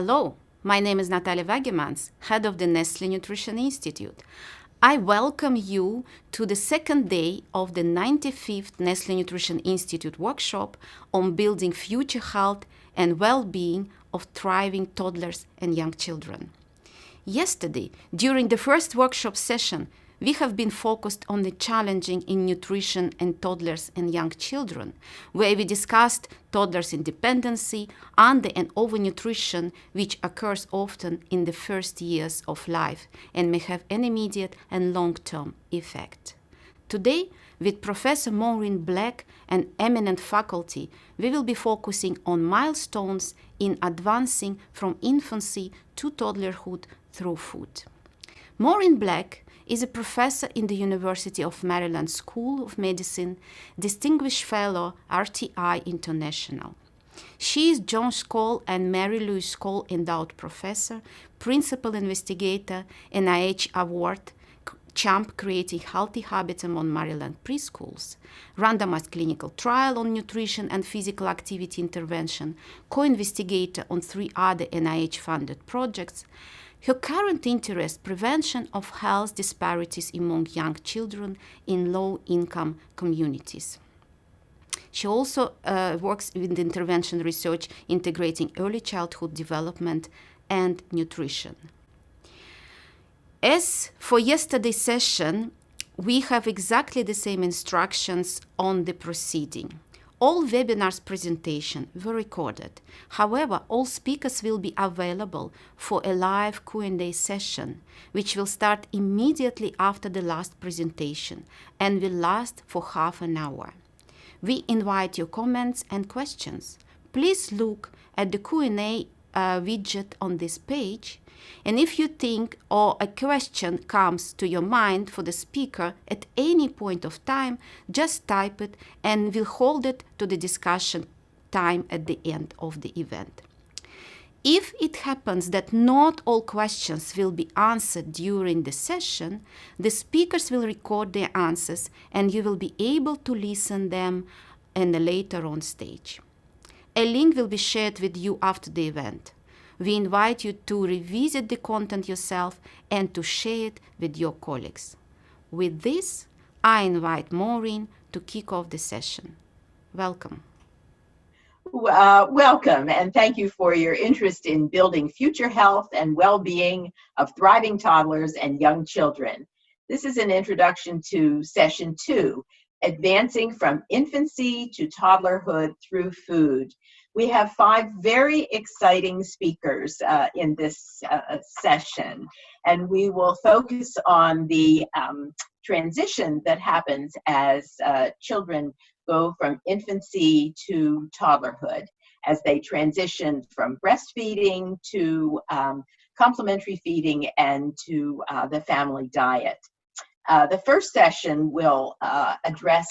Hello, my name is Natalia Wagemans, head of the Nestle Nutrition Institute. I welcome you to the second day of the 95th Nestle Nutrition Institute workshop on building future health and well-being of thriving toddlers and young children. Yesterday, during the first workshop session, we have been focused on the challenging in nutrition in toddlers and young children, where we discussed toddlers' independency, under and overnutrition, which occurs often in the first years of life and may have an immediate and long-term effect. Today, with Professor Maureen Black and eminent faculty, we will be focusing on milestones in advancing from infancy to toddlerhood through food. Maureen Black is a professor in the University of Maryland School of Medicine, Distinguished Fellow, RTI International. She is John Scholl and Mary Louise Scholl Endowed Professor, Principal Investigator, NIH Award, Champ Creating Healthy Habits Among Maryland Preschools, randomized clinical trial on nutrition and physical activity intervention, co-investigator on 3 other NIH-funded projects. Her current interest, prevention of health disparities among young children in low-income communities. She also works with intervention research integrating early childhood development and nutrition. As for yesterday's session, we have exactly the same instructions on the proceeding. All webinars presentation were recorded. However, all speakers will be available for a live Q&A session, which will start immediately after the last presentation and will last for half an hour. We invite your comments and questions. Please look at the Q&A widget on this page. And if you think or a question comes to your mind for the speaker at any point of time, just type it and we'll hold it to the discussion time at the end of the event. If it happens that not all questions will be answered during the session, the speakers will record their answers and you will be able to listen them in a later on stage. A link will be shared with you after the event. We invite you to revisit the content yourself and to share it with your colleagues. With this, I invite Maureen to kick off the session. Welcome. Welcome, and thank you for your interest in building future health and well-being of thriving toddlers and young children. This is an introduction to Session 2, Advancing from Infancy to Toddlerhood Through Food. We have 5 very exciting speakers in this session, and we will focus on the transition that happens as children go from infancy to toddlerhood, as they transition from breastfeeding to complementary feeding and to the family diet. The first session will address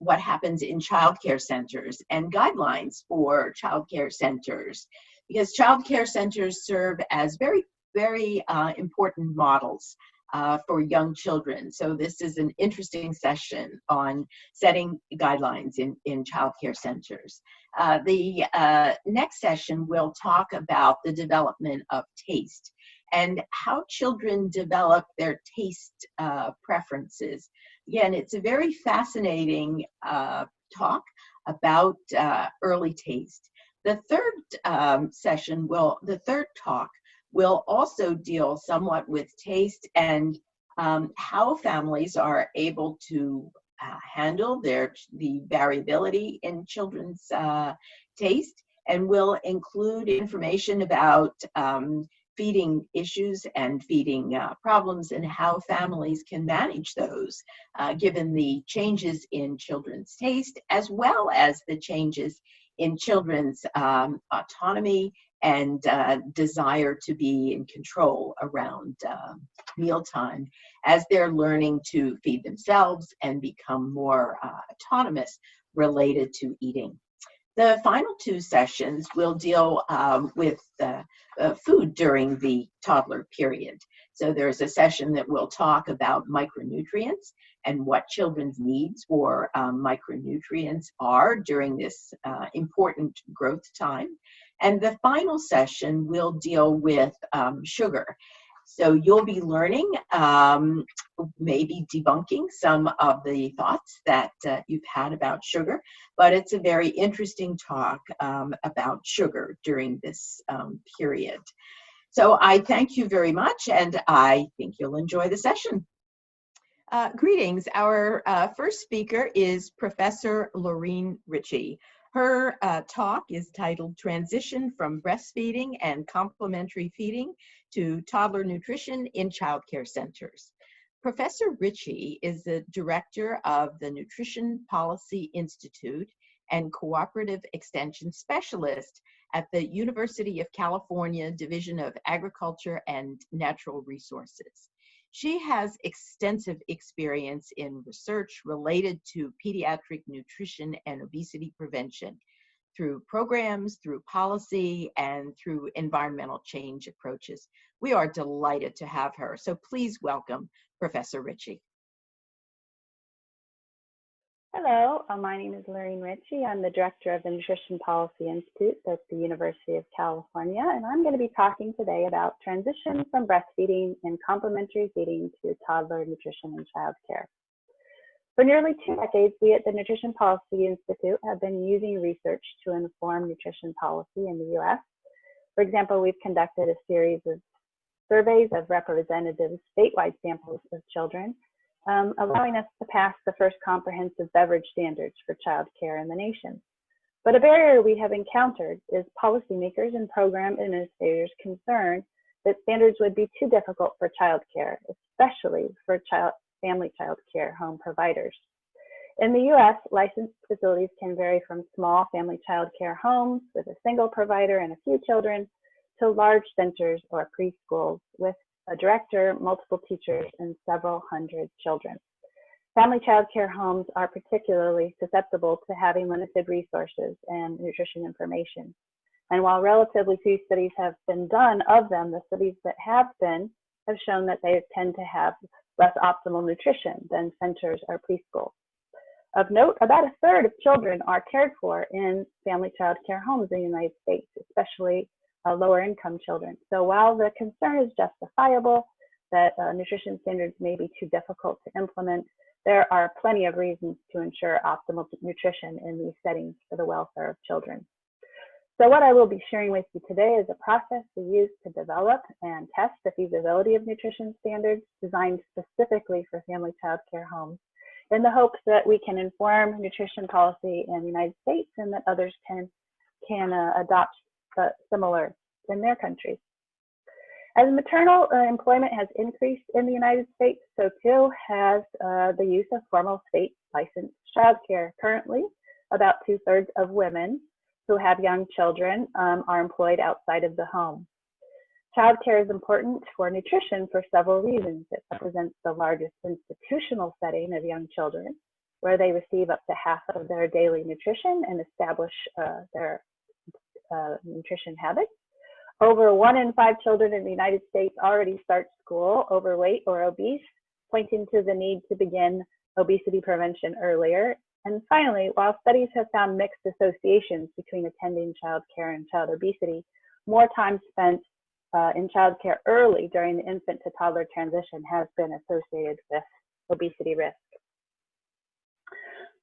what happens in childcare centers and guidelines for childcare centers, because childcare centers serve as very, very important models for young children. So this is an interesting session on setting guidelines in childcare centers. The next session will talk about the development of taste and how children develop their taste preferences. Again, it's a very fascinating talk about early taste. The third talk will also deal somewhat with taste and how families are able to handle the variability in children's taste, and will include information about feeding issues and feeding problems and how families can manage those given the changes in children's taste, as well as the changes in children's autonomy and desire to be in control around mealtime as they're learning to feed themselves and become more autonomous related to eating. The final 2 sessions will deal with food during the toddler period. So there's a session that will talk about micronutrients and what children's needs for micronutrients are during this important growth time. And the final session will deal with sugar. So you'll be learning, maybe debunking some of the thoughts that you've had about sugar, but it's a very interesting talk about sugar during this period. So I thank you very much, and I think you'll enjoy the session. Greetings. Our first speaker is Professor Maureen Ritchie. Her talk is titled Transition from Breastfeeding and Complementary Feeding to Toddler Nutrition in Child Care Centers. Professor Ritchie is the director of the Nutrition Policy Institute and Cooperative Extension Specialist at the University of California Division of Agriculture and Natural Resources. She has extensive experience in research related to pediatric nutrition and obesity prevention through programs, through policy, and through environmental change approaches. We are delighted to have her. So please welcome Professor Ritchie. Hello, my name is Maureen Ritchie. I'm the director of the Nutrition Policy Institute at the University of California, and I'm going to be talking today about transition from breastfeeding and complementary feeding to toddler nutrition and child care. For nearly 2 decades, we at the Nutrition Policy Institute have been using research to inform nutrition policy in the U.S. For example, we've conducted a series of surveys of representative statewide samples of children, allowing us to pass the first comprehensive beverage standards for child care in the nation. But a barrier we have encountered is policymakers and program administrators concerned that standards would be too difficult for child care, especially for family child care home providers. In the US, licensed facilities can vary from small family child care homes with a single provider and a few children to large centers or preschools with a director, multiple teachers, and several hundred children. Family child care homes are particularly susceptible to having limited resources and nutrition information. And while relatively few studies have been done of them, the studies that have been have shown that they tend to have less optimal nutrition than centers or preschools. Of note, about a third of children are cared for in family child care homes in the United States, especially lower income children. So while the concern is justifiable that nutrition standards may be too difficult to implement, there are plenty of reasons to ensure optimal nutrition in these settings for the welfare of children. So what I will be sharing with you today is a process we use to develop and test the feasibility of nutrition standards designed specifically for family child care homes, in the hopes that we can inform nutrition policy in the United States and that others can adopt similar in their countries. As maternal employment has increased in the United States, so too has the use of formal state licensed childcare. Currently, about 2/3 of women who have young children are employed outside of the home. Childcare is important for nutrition for several reasons. It represents the largest institutional setting of young children, where they receive up to half of their daily nutrition and establish their nutrition habits. Over 1 in 5 children in the United States already start school overweight or obese, pointing to the need to begin obesity prevention earlier. And finally, while studies have found mixed associations between attending child care and child obesity, more time spent in child care early during the infant to toddler transition has been associated with obesity risk.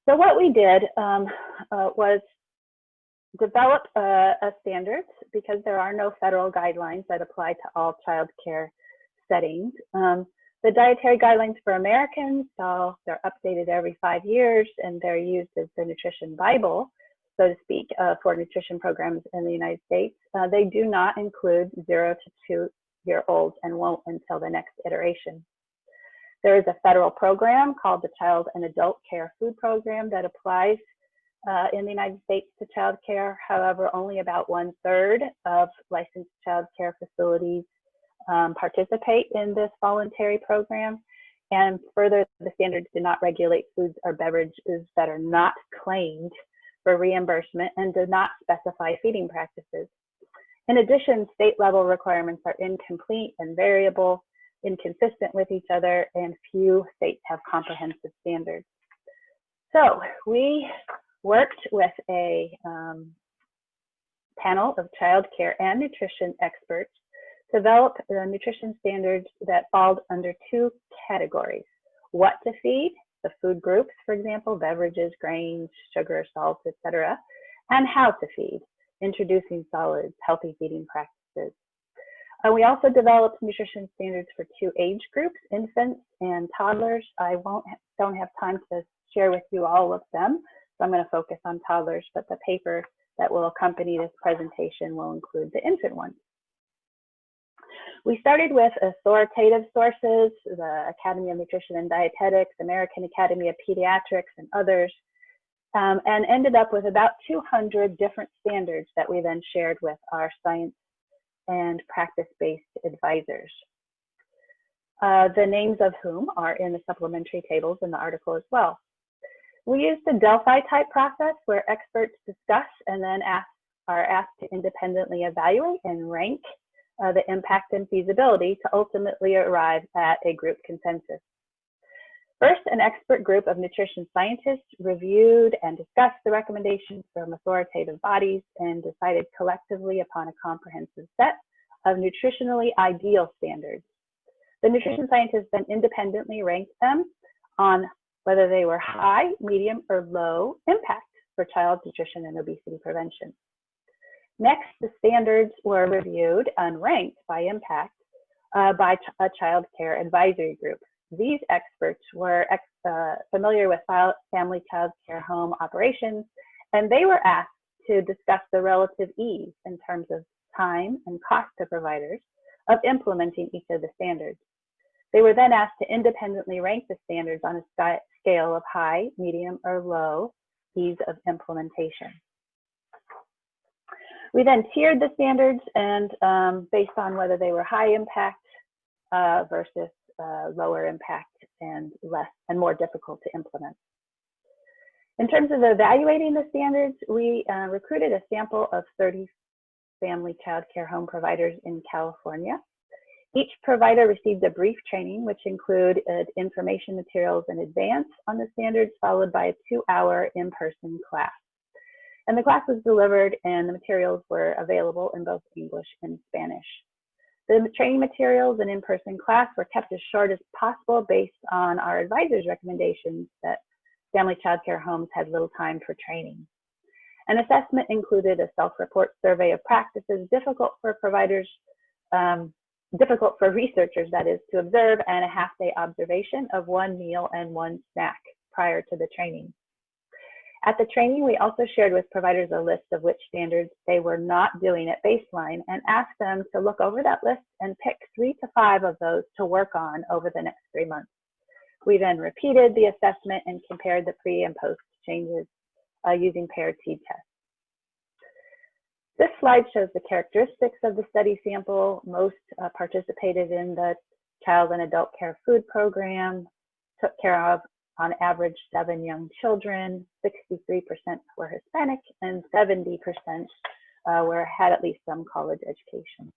So what we did was develop a standard, because there are no federal guidelines that apply to all child care settings. The dietary guidelines for Americans, so they're updated every 5 years, and they're used as the nutrition Bible, so to speak, for nutrition programs in the United States. They do not include 0 to 2-year-olds and won't until the next iteration. There is a federal program called the Child and Adult Care Food Program that applies in the United States to child care. However, only about 1/3 of licensed child care facilities participate in this voluntary program. And further, the standards do not regulate foods or beverages that are not claimed for reimbursement and do not specify feeding practices. In addition, state-level requirements are incomplete and variable, inconsistent with each other, and few states have comprehensive standards. So we worked with a panel of child care and nutrition experts developed nutrition standards that fall under two categories: what to feed, the food groups, for example, beverages, grains, sugar, salt, etc., and how to feed, introducing solids, healthy feeding practices. We also developed nutrition standards for two age groups, infants and toddlers. I don't have time to share with you all of them, so I'm going to focus on toddlers, but the paper that will accompany this presentation will include the infant ones. We started with authoritative sources, the Academy of Nutrition and Dietetics, American Academy of Pediatrics, and others, and ended up with about 200 different standards that we then shared with our science and practice-based advisors, the names of whom are in the supplementary tables in the article as well. We used the DELPHI type process where experts discuss and then are asked to independently evaluate and rank the impact and feasibility to ultimately arrive at a group consensus. First, an expert group of nutrition scientists reviewed and discussed the recommendations from authoritative bodies and decided collectively upon a comprehensive set of nutritionally ideal standards. The nutrition scientists then independently ranked them on whether they were high, medium, or low impact for child nutrition and obesity prevention. Next, the standards were reviewed and ranked by impact by a child care advisory group. These experts were familiar with family child care home operations, and they were asked to discuss the relative ease in terms of time and cost to providers of implementing each of the standards. They were then asked to independently rank the standards on a scale of high, medium, or low ease of implementation. We then tiered the standards and based on whether they were high impact versus lower impact and less and more difficult to implement. In terms of evaluating the standards, we recruited a sample of 30 family child care home providers in California. Each provider received a brief training, which included information materials in advance on the standards, followed by a 2-hour in-person class. And the class was delivered and the materials were available in both English and Spanish. The training materials and in-person class were kept as short as possible based on our advisors' recommendations that family child care homes had little time for training. An assessment included a self-report survey of practices difficult for providers, difficult for researchers, that is, to observe, and a half-day observation of 1 meal and 1 snack prior to the training. At the training, we also shared with providers a list of which standards they were not doing at baseline and asked them to look over that list and pick 3 to 5 of those to work on over the next 3 months. We then repeated the assessment and compared the pre and post changes using paired T tests. This slide shows the characteristics of the study sample. Most participated in the child and adult care food program, took care of on average 7 young children, 63% were Hispanic, and 70% had at least some college education.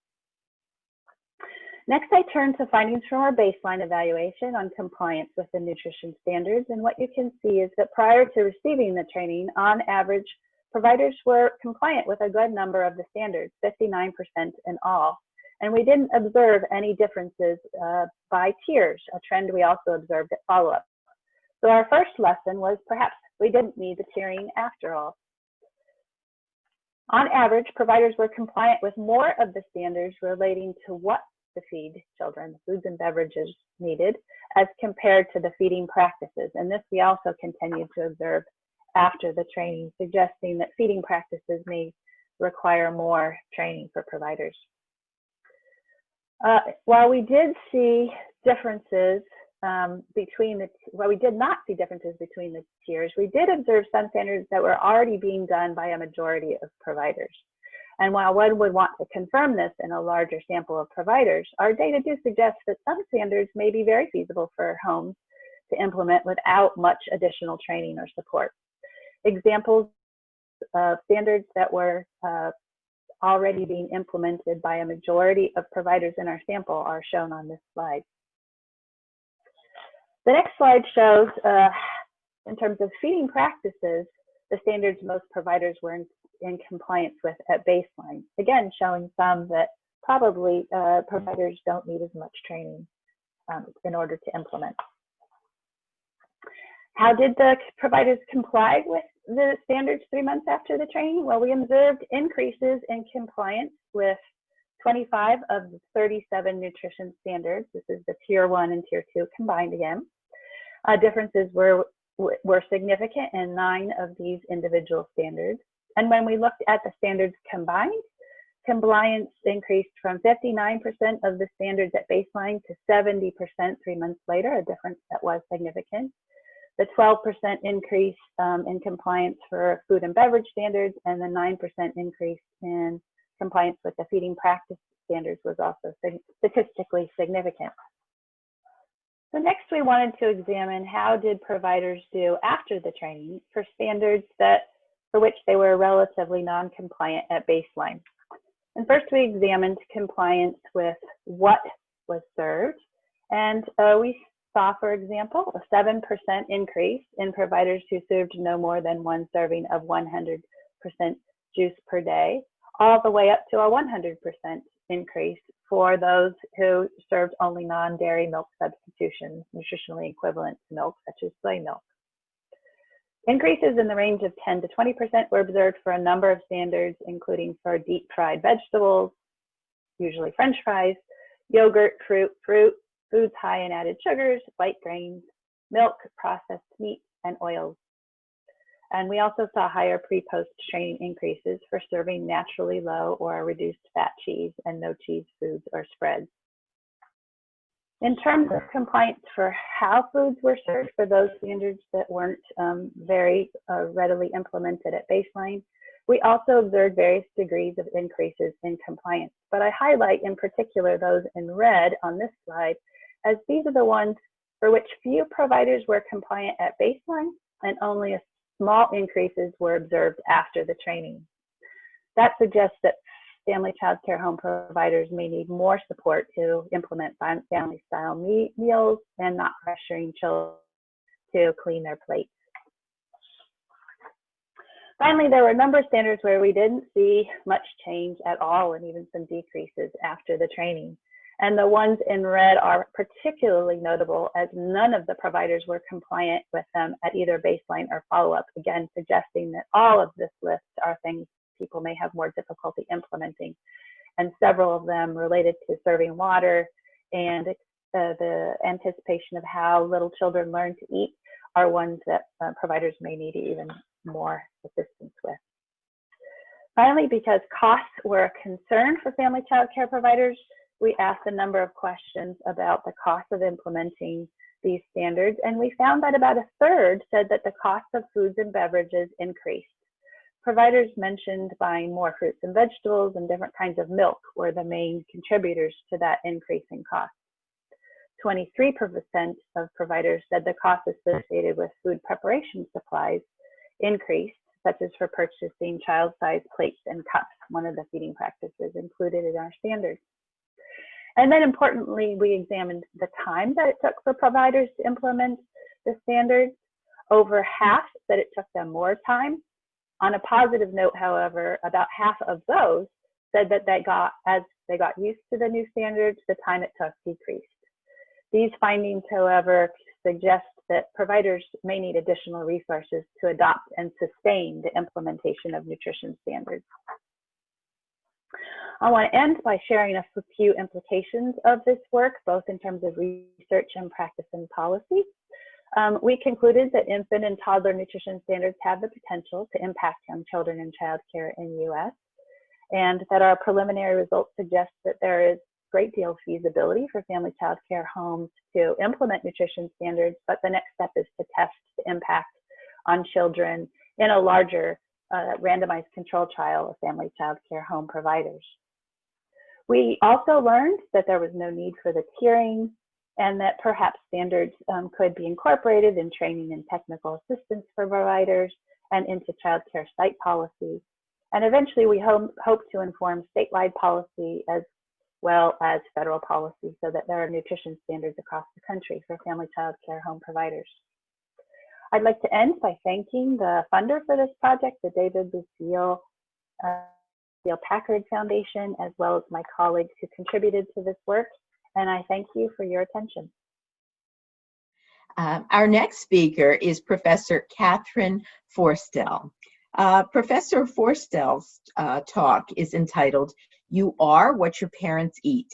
Next, I turn to findings from our baseline evaluation on compliance with the nutrition standards. And what you can see is that prior to receiving the training, on average, providers were compliant with a good number of the standards, 59% in all. And we didn't observe any differences by tiers, a trend we also observed at follow-up. So our first lesson was perhaps we didn't need the tiering after all. On average, providers were compliant with more of the standards relating to what to feed children, the foods and beverages needed, as compared to the feeding practices. And this we also continued to observe after the training, suggesting that feeding practices may require more training for providers. While we did see differences while we did not see differences between the tiers, we did observe some standards that were already being done by a majority of providers. And while one would want to confirm this in a larger sample of providers, our data do suggest that some standards may be very feasible for homes to implement without much additional training or support. Examples of standards that were already being implemented by a majority of providers in our sample are shown on this slide. The next slide shows, in terms of feeding practices, the standards most providers were in compliance with at baseline. Again, showing some that probably providers don't need as much training in order to implement. How did the providers comply with the standards 3 months after the training? Well, we observed increases in compliance with 25 of the 37 nutrition standards. This is the tier 1 and tier 2 combined again. Differences were significant in 9 of these individual standards. And when we looked at the standards combined, compliance increased from 59% of the standards at baseline to 70% 3 months later, a difference that was significant. The 12% increase in compliance for food and beverage standards and the 9% increase in compliance with the feeding practice standards was also statistically significant. So next we wanted to examine how did providers do after the training for standards for which they were relatively non-compliant at baseline. And first we examined compliance with what was served, and we saw, for example, a 7% increase in providers who served no more than 1 serving of 100% juice per day, all the way up to a 100% increase for those who served only non-dairy milk substitutions, nutritionally equivalent to milk, such as soy milk. Increases in the range of 10 to 20% were observed for a number of standards, including for deep fried vegetables, usually French fries, yogurt, fruit, foods high in added sugars, white grains, milk, processed meat, and oils. And we also saw higher pre-post training increases for serving naturally low or reduced fat cheese and no cheese foods or spreads. In terms of compliance for how foods were served for those standards that weren't very readily implemented at baseline, we also observed various degrees of increases in compliance. But I highlight in particular those in red on this slide, as these are the ones for which few providers were compliant at baseline and only a small increases were observed after the training. That suggests that family child care home providers may need more support to implement family style meals and not pressuring children to clean their plates. Finally, there were a number of standards where we didn't see much change at all and even some decreases after the training. And the ones in red are particularly notable as none of the providers were compliant with them at either baseline or follow-up, again, suggesting that all of this list are things people may have more difficulty implementing. And several of them related to serving water and the anticipation of how little children learn to eat are ones that providers may need even more assistance with. Finally, because costs were a concern for family child care providers, we asked a number of questions about the cost of implementing these standards, and we found that about a third said that the cost of foods and beverages increased. Providers mentioned buying more fruits and vegetables and different kinds of milk were the main contributors to that increase in cost. 23% of providers said the cost associated with food preparation supplies increased, such as for purchasing child-sized plates and cups, one of the feeding practices included in our standards. And then importantly, we examined the time that it took for providers to implement the standards. Over half said it took them more time. On a positive note, however, about half of those said that as they got used to the new standards, the time it took decreased. These findings, however, suggest that providers may need additional resources to adopt and sustain the implementation of nutrition standards. I want to end by sharing a few implications of this work, both in terms of research and practice and policy. We concluded that infant and toddler nutrition standards have the potential to impact young children in childcare in the U.S., and that our preliminary results suggest that there is a great deal of feasibility for family child care homes to implement nutrition standards, but the next step is to test the impact on children in a larger randomized control trial of family child care home providers. We also learned that there was no need for the tiering and that perhaps standards could be incorporated in training and technical assistance for providers and into child care site policy. And eventually we hope to inform statewide policy as well as federal policy so that there are nutrition standards across the country for family child care home providers. I'd like to end by thanking the funder for this project, the David Lucille the Packard Foundation, as well as my colleagues who contributed to this work. And I thank you for your attention. Our next speaker is Professor Catherine Forstell. Professor Forstell's talk is entitled, "You Are What Your Parents Eat: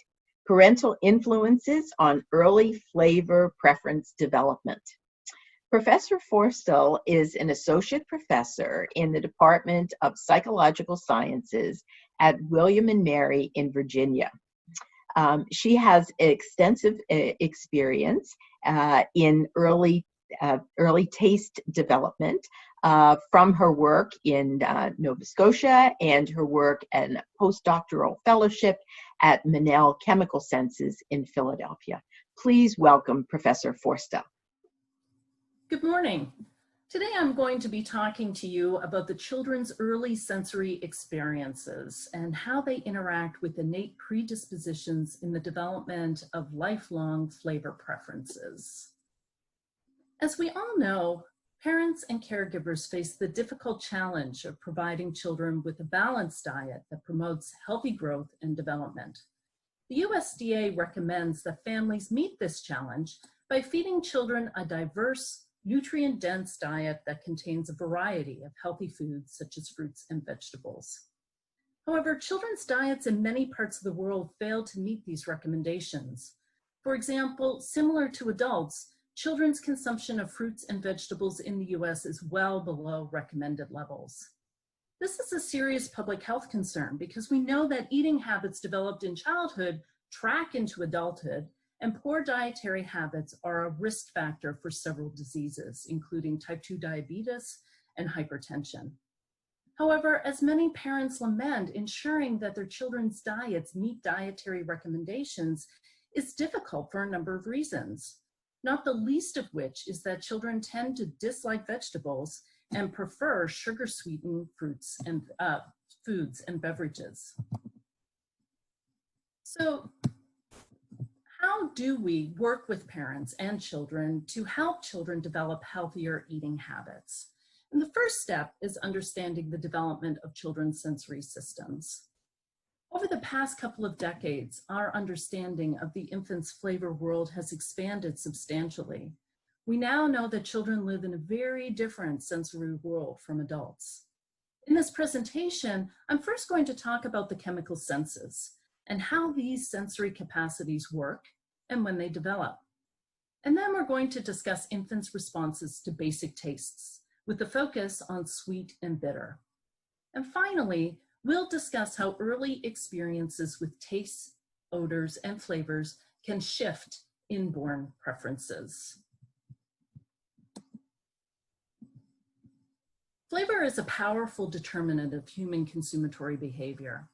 Parental Influences on Early Flavor Preference Development." Professor Forstell is an associate professor in the Department of Psychological Sciences at William and Mary in Virginia. She has extensive experience in early taste development from her work in Nova Scotia and her work and postdoctoral fellowship at Manel Chemical Senses in Philadelphia. Please welcome Professor Forstell. Good morning. Today I'm going to be talking to you about the children's early sensory experiences and how they interact with innate predispositions in the development of lifelong flavor preferences. As we all know, parents and caregivers face the difficult challenge of providing children with a balanced diet that promotes healthy growth and development. The USDA recommends that families meet this challenge by feeding children a diverse, nutrient-dense diet that contains a variety of healthy foods such as fruits and vegetables. However, children's diets in many parts of the world fail to meet these recommendations. For example, similar to adults, children's consumption of fruits and vegetables in the US is well below recommended levels. This is a serious public health concern because we know that eating habits developed in childhood track into adulthood, and poor dietary habits are a risk factor for several diseases, including type 2 diabetes and hypertension. However, as many parents lament, ensuring that their children's diets meet dietary recommendations is difficult for a number of reasons, not the least of which is that children tend to dislike vegetables and prefer sugar-sweetened fruits and foods and beverages. So, how do we work with parents and children to help children develop healthier eating habits? And the first step is understanding the development of children's sensory systems. Over the past couple of decades, our understanding of the infant's flavor world has expanded substantially. We now know that children live in a very different sensory world from adults. In this presentation, I'm first going to talk about the chemical senses and how these sensory capacities work and when they develop. And then we're going to discuss infants' responses to basic tastes with a focus on sweet and bitter. And finally, we'll discuss how early experiences with tastes, odors, and flavors can shift inborn preferences. Flavor is a powerful determinant of human consumatory behavior.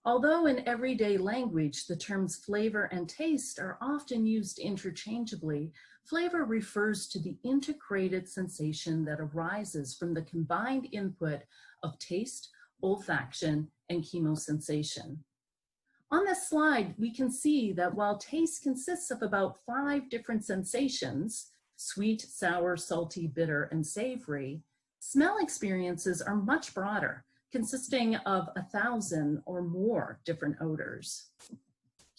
Although in everyday language, the terms flavor and taste are often used interchangeably, flavor refers to the integrated sensation that arises from the combined input of taste, olfaction, and chemosensation. On this slide, we can see that while taste consists of about 5 different sensations, sweet, sour, salty, bitter, and savory, smell experiences are much broader, consisting of 1,000 or more different odors.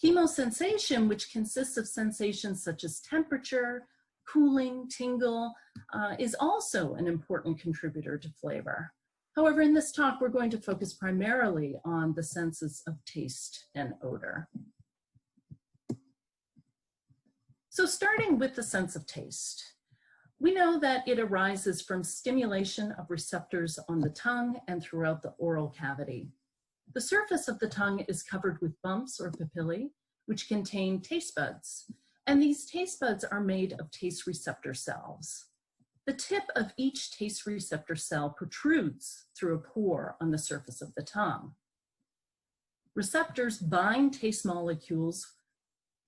Chemosensation, which consists of sensations such as temperature, cooling, tingle, is also an important contributor to flavor. However, in this talk, we're going to focus primarily on the senses of taste and odor. So starting with the sense of taste. We know that it arises from stimulation of receptors on the tongue and throughout the oral cavity. The surface of the tongue is covered with bumps or papillae, which contain taste buds, and these taste buds are made of taste receptor cells. The tip of each taste receptor cell protrudes through a pore on the surface of the tongue. Receptors bind taste molecules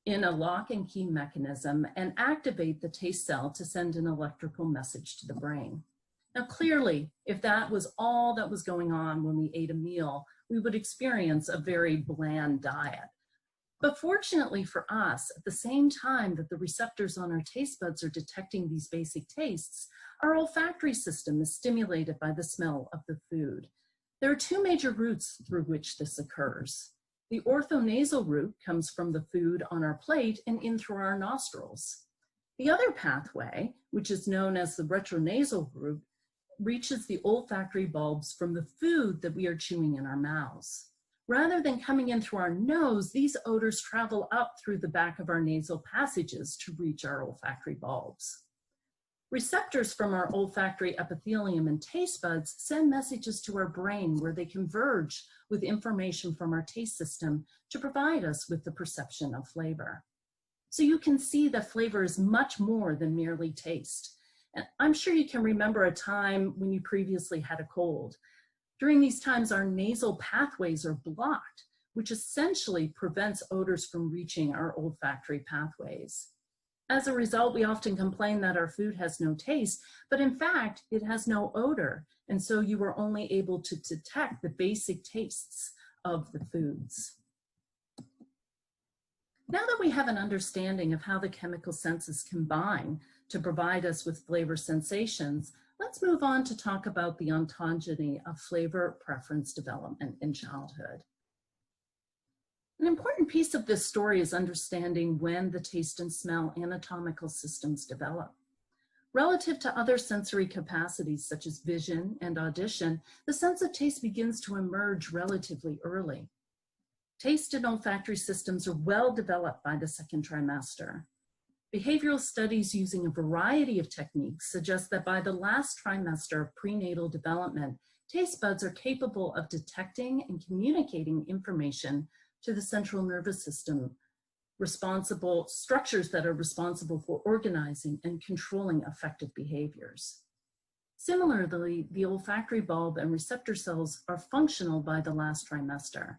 in a lock and key mechanism and activate the taste cell to send an electrical message to the brain. Now clearly, if that was all that was going on when we ate a meal, we would experience a very bland diet. But fortunately for us, at the same time that the receptors on our taste buds are detecting these basic tastes, our olfactory system is stimulated by the smell of the food. There are two major routes through which this occurs. The orthonasal route comes from the food on our plate and in through our nostrils. The other pathway, which is known as the retronasal route, reaches the olfactory bulbs from the food that we are chewing in our mouths. Rather than coming in through our nose, these odors travel up through the back of our nasal passages to reach our olfactory bulbs. Receptors from our olfactory epithelium and taste buds send messages to our brain where they converge with information from our taste system to provide us with the perception of flavor. So you can see that flavor is much more than merely taste. And I'm sure you can remember a time when you previously had a cold. During these times, our nasal pathways are blocked, which essentially prevents odors from reaching our olfactory pathways. As a result, we often complain that our food has no taste, but in fact, it has no odor. And so you are only able to detect the basic tastes of the foods. Now that we have an understanding of how the chemical senses combine to provide us with flavor sensations, let's move on to talk about the ontogeny of flavor preference development in childhood. An important piece of this story is understanding when the taste and smell anatomical systems develop. Relative to other sensory capacities such as vision and audition, the sense of taste begins to emerge relatively early. Taste and olfactory systems are well developed by the second trimester. Behavioral studies using a variety of techniques suggest that by the last trimester of prenatal development, taste buds are capable of detecting and communicating information to the central nervous system, structures that are responsible for organizing and controlling affective behaviors. Similarly, the olfactory bulb and receptor cells are functional by the last trimester.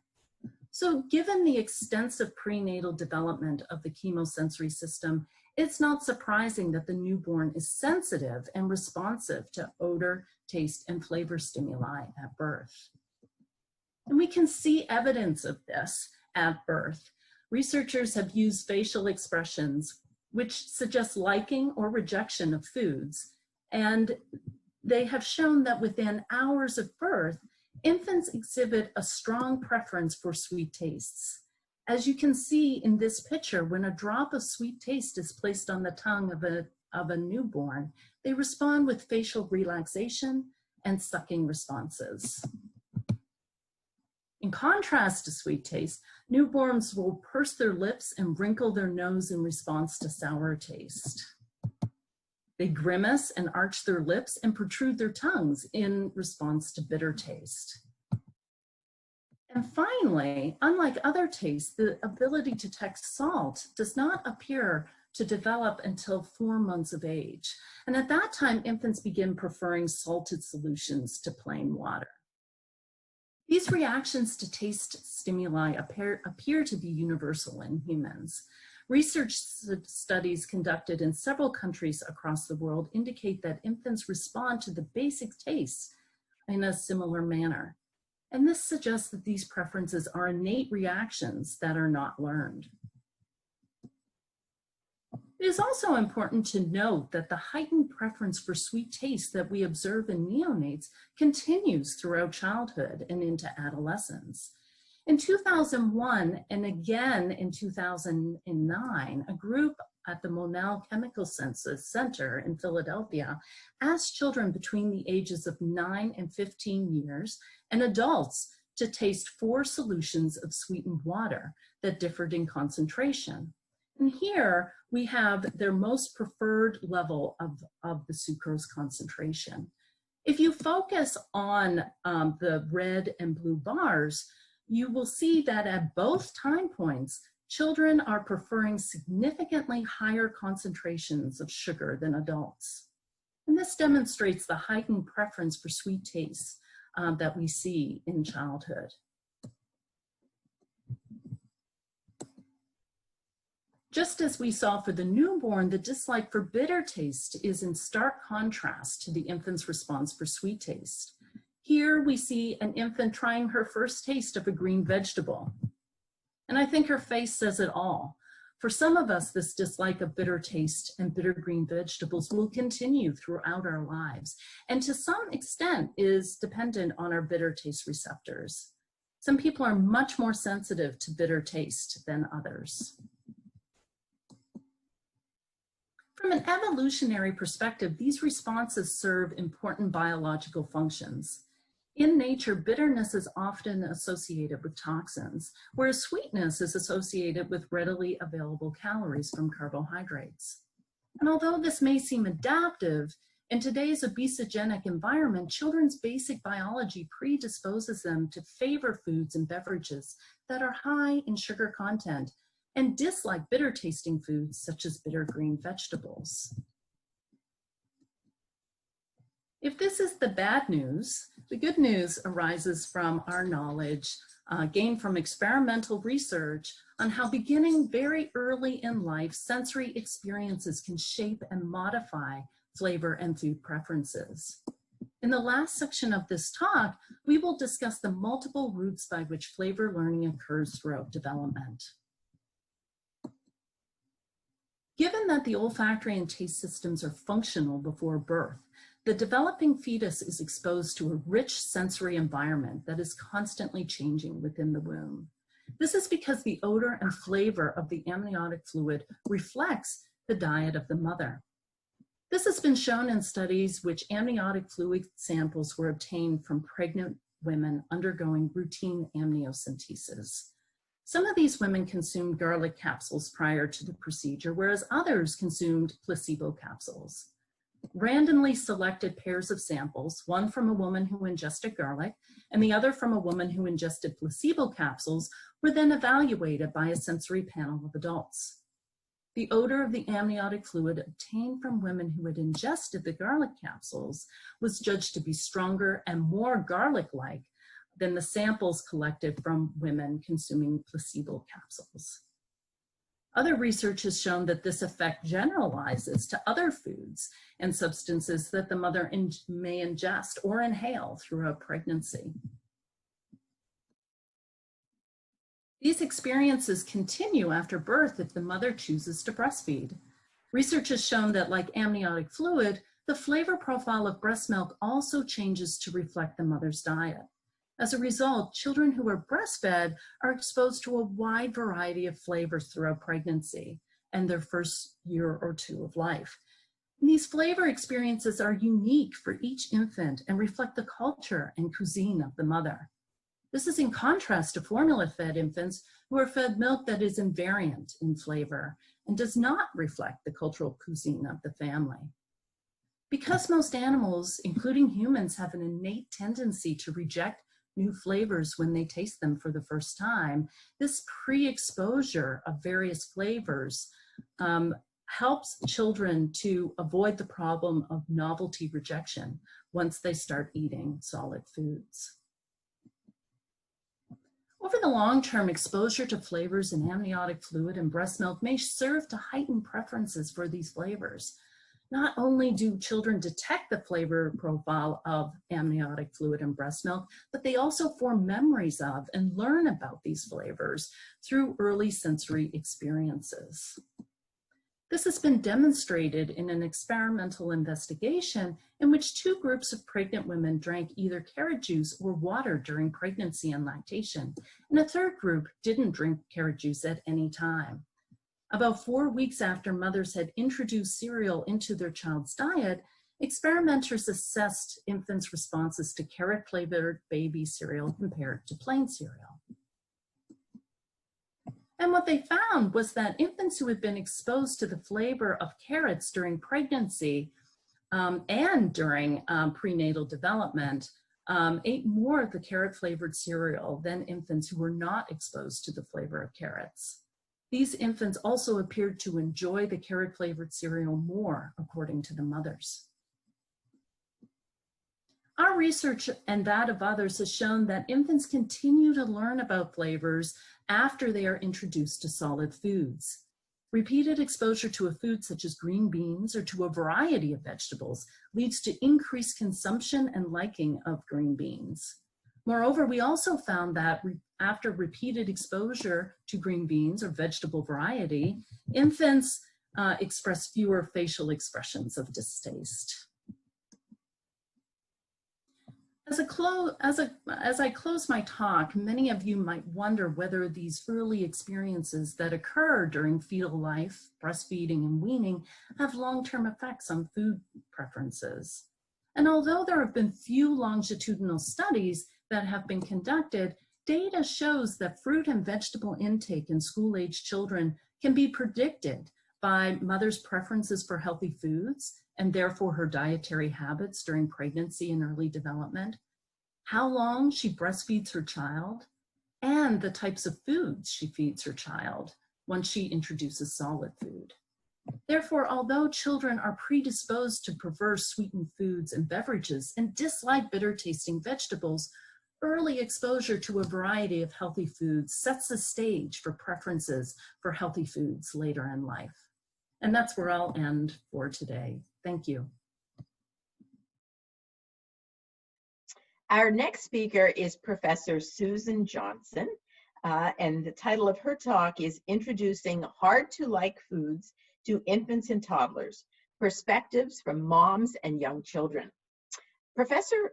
So given the extensive prenatal development of the chemosensory system, it's not surprising that the newborn is sensitive and responsive to odor, taste, and flavor stimuli at birth. And we can see evidence of this at birth. Researchers have used facial expressions which suggest liking or rejection of foods, and they have shown that within hours of birth, infants exhibit a strong preference for sweet tastes. As you can see in this picture, when a drop of sweet taste is placed on the tongue of a newborn, they respond with facial relaxation and sucking responses. In contrast to sweet taste, newborns will purse their lips and wrinkle their nose in response to sour taste. They grimace and arch their lips and protrude their tongues in response to bitter taste. And finally, unlike other tastes, the ability to detect salt does not appear to develop until 4 months of age. And at that time, infants begin preferring salted solutions to plain water. These reactions to taste stimuli appear to be universal in humans. Research studies conducted in several countries across the world indicate that infants respond to the basic tastes in a similar manner. And this suggests that these preferences are innate reactions that are not learned. It is also important to note that the heightened preference for sweet taste that we observe in neonates continues throughout childhood and into adolescence. In 2001 and again in 2009, a group at the Monell Chemical Center in Philadelphia asked children between the ages of 9 and 15 years and adults to taste 4 solutions of sweetened water that differed in concentration. And here we have their most preferred level of the sucrose concentration. If you focus on the red and blue bars, you will see that at both time points, children are preferring significantly higher concentrations of sugar than adults. And this demonstrates the heightened preference for sweet tastes that we see in childhood. Just as we saw for the newborn, the dislike for bitter taste is in stark contrast to the infant's response for sweet taste. Here we see an infant trying her first taste of a green vegetable. And I think her face says it all. For some of us, this dislike of bitter taste and bitter green vegetables will continue throughout our lives, and to some extent is dependent on our bitter taste receptors. Some people are much more sensitive to bitter taste than others. From an evolutionary perspective, these responses serve important biological functions. In nature, bitterness is often associated with toxins, whereas sweetness is associated with readily available calories from carbohydrates. And although this may seem adaptive, in today's obesogenic environment, children's basic biology predisposes them to favor foods and beverages that are high in sugar content and dislike bitter tasting foods such as bitter green vegetables. If this is the bad news, the good news arises from our knowledge gained from experimental research on how beginning very early in life, sensory experiences can shape and modify flavor and food preferences. In the last section of this talk, we will discuss the multiple routes by which flavor learning occurs throughout development. Given that the olfactory and taste systems are functional before birth, the developing fetus is exposed to a rich sensory environment that is constantly changing within the womb. This is because the odor and flavor of the amniotic fluid reflects the diet of the mother. This has been shown in studies which amniotic fluid samples were obtained from pregnant women undergoing routine amniocentesis. Some of these women consumed garlic capsules prior to the procedure, whereas others consumed placebo capsules. Randomly selected pairs of samples, one from a woman who ingested garlic and the other from a woman who ingested placebo capsules, were then evaluated by a sensory panel of adults. The odor of the amniotic fluid obtained from women who had ingested the garlic capsules was judged to be stronger and more garlic-like than the samples collected from women consuming placebo capsules. Other research has shown that this effect generalizes to other foods and substances that the mother may ingest or inhale throughout pregnancy. These experiences continue after birth if the mother chooses to breastfeed. Research has shown that, like amniotic fluid, the flavor profile of breast milk also changes to reflect the mother's diet. As a result, children who are breastfed are exposed to a wide variety of flavors throughout pregnancy and their first year or two of life. And these flavor experiences are unique for each infant and reflect the culture and cuisine of the mother. This is in contrast to formula-fed infants who are fed milk that is invariant in flavor and does not reflect the cultural cuisine of the family. Because most animals, including humans, have an innate tendency to reject new flavors when they taste them for the first time, this pre-exposure of various flavors helps children to avoid the problem of novelty rejection once they start eating solid foods. Over the long term, exposure to flavors in amniotic fluid and breast milk may serve to heighten preferences for these flavors. Not only do children detect the flavor profile of amniotic fluid and breast milk, but they also form memories of and learn about these flavors through early sensory experiences. This has been demonstrated in an experimental investigation in which two groups of pregnant women drank either carrot juice or water during pregnancy and lactation, and a third group didn't drink carrot juice at any time. About 4 weeks after mothers had introduced cereal into their child's diet, experimenters assessed infants' responses to carrot-flavored baby cereal compared to plain cereal. And what they found was that infants who had been exposed to the flavor of carrots during pregnancy and during prenatal development ate more of the carrot-flavored cereal than infants who were not exposed to the flavor of carrots. These infants also appeared to enjoy the carrot-flavored cereal more, according to the mothers. Our research and that of others has shown that infants continue to learn about flavors after they are introduced to solid foods. Repeated exposure to a food such as green beans or to a variety of vegetables leads to increased consumption and liking of green beans. Moreover, we also found that after repeated exposure to green beans or vegetable variety, infants express fewer facial expressions of distaste. As I close my talk, many of you might wonder whether these early experiences that occur during fetal life, breastfeeding, and weaning have long-term effects on food preferences. And although there have been few longitudinal studies that have been conducted, data shows that fruit and vegetable intake in school-age children can be predicted by mother's preferences for healthy foods and therefore her dietary habits during pregnancy and early development, how long she breastfeeds her child, and the types of foods she feeds her child once she introduces solid food. Therefore, although children are predisposed to prefer sweetened foods and beverages and dislike bitter tasting vegetables, early exposure to a variety of healthy foods sets the stage for preferences for healthy foods later in life. And that's where I'll end for today. Thank you. Our next speaker is Professor Susan Johnson, and the title of her talk is Introducing Hard-to-Like Foods to Infants and Toddlers, Perspectives from Moms and Young Children. Professor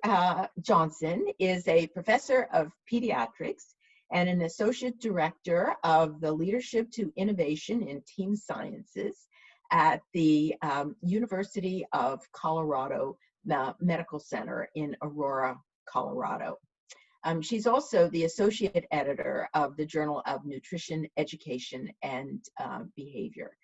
Johnson is a professor of pediatrics and an associate director of the Leadership to Innovation in Team Sciences at the University of Colorado Medical Center in Aurora, Colorado. She's also the associate editor of the Journal of Nutrition, Education, and Behavior.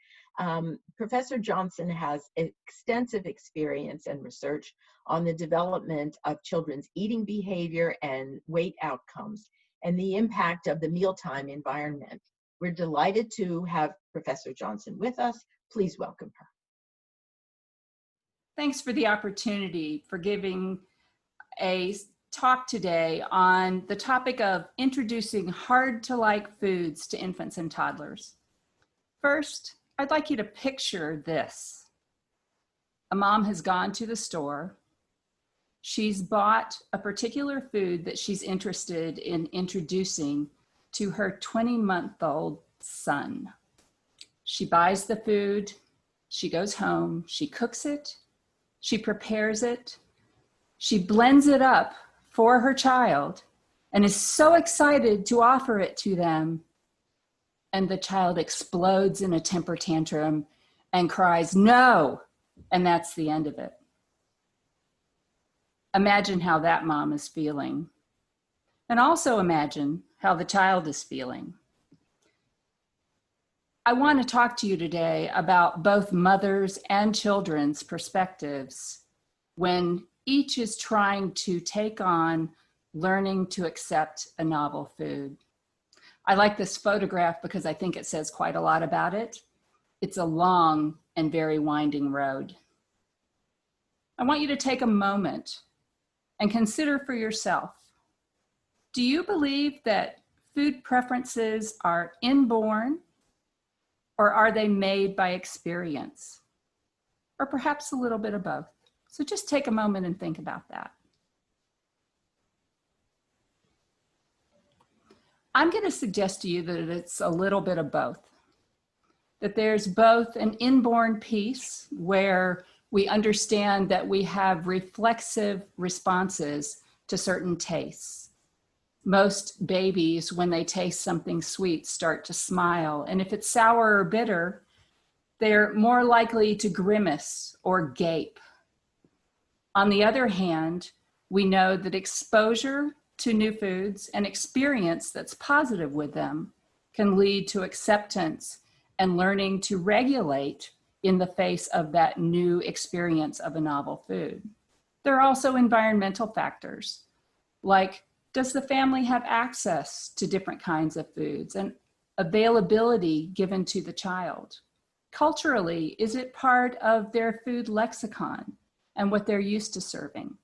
Professor Johnson has extensive experience and research on the development of children's eating behavior and weight outcomes and the impact of the mealtime environment. We're delighted to have Professor Johnson with us. Please welcome her. Thanks for the opportunity for giving a talk today on the topic of introducing hard-to-like foods to infants and toddlers. First, I'd like you to picture this. A mom has gone to the store. She's bought a particular food that she's interested in introducing to her 20-month-old son. She buys the food, she goes home, she cooks it, she prepares it, she blends it up for her child and is so excited to offer it to them. And the child explodes in a temper tantrum and cries, "No!" And that's the end of it. Imagine how that mom is feeling. And also imagine how the child is feeling. I want to talk to you today about both mothers' and children's perspectives when each is trying to take on learning to accept a novel food. I like this photograph because I think it says quite a lot about it. It's a long and very winding road. I want you to take a moment and consider for yourself, do you believe that food preferences are inborn, or are they made by experience? Or perhaps a little bit of both. So just take a moment and think about that. I'm going to suggest to you that it's a little bit of both. That there's both an inborn piece where we understand that we have reflexive responses to certain tastes. Most babies, when they taste something sweet, start to smile. And if it's sour or bitter, they're more likely to grimace or gape. On the other hand, we know that exposure to new foods and experience that's positive with them can lead to acceptance and learning to regulate in the face of that new experience of a novel food. There are also environmental factors, like does the family have access to different kinds of foods and availability given to the child? Culturally, is it part of their food lexicon and what they're used to serving?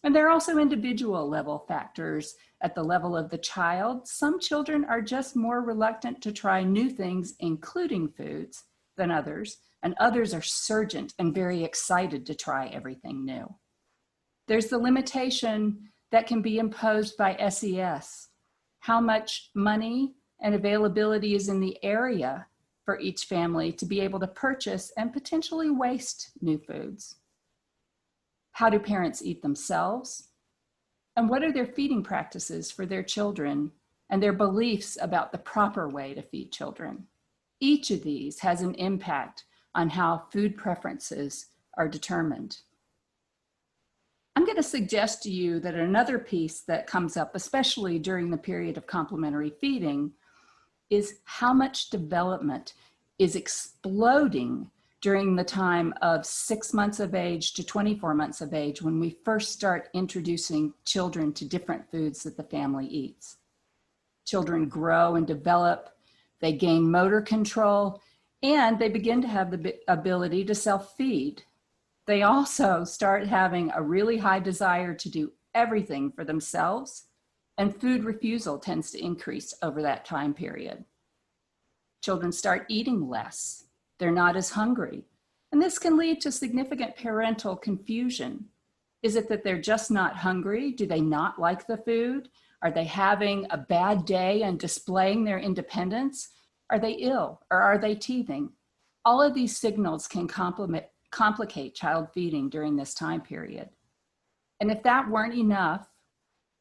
And there are also individual level factors at the level of the child. Some children are just more reluctant to try new things, including foods, than others, and others are surgent and very excited to try everything new. There's the limitation that can be imposed by SES. how much money and availability is in the area for each family to be able to purchase and potentially waste new foods. How do parents eat themselves? And what are their feeding practices for their children and their beliefs about the proper way to feed children? Each of these has an impact on how food preferences are determined. I'm going to suggest to you that another piece that comes up, especially during the period of complementary feeding, is how much development is exploding during the time of 6 months of age to 24 months of age, when we first start introducing children to different foods that the family eats. Children grow and develop, they gain motor control, and they begin to have the ability to self-feed. They also start having a really high desire to do everything for themselves, and food refusal tends to increase over that time period. Children start eating less. They're not as hungry. And this can lead to significant parental confusion. Is it that they're just not hungry? Do they not like the food? Are they having a bad day and displaying their independence? Are they ill or are they teething? All of these signals can complicate child feeding during this time period. And if that weren't enough,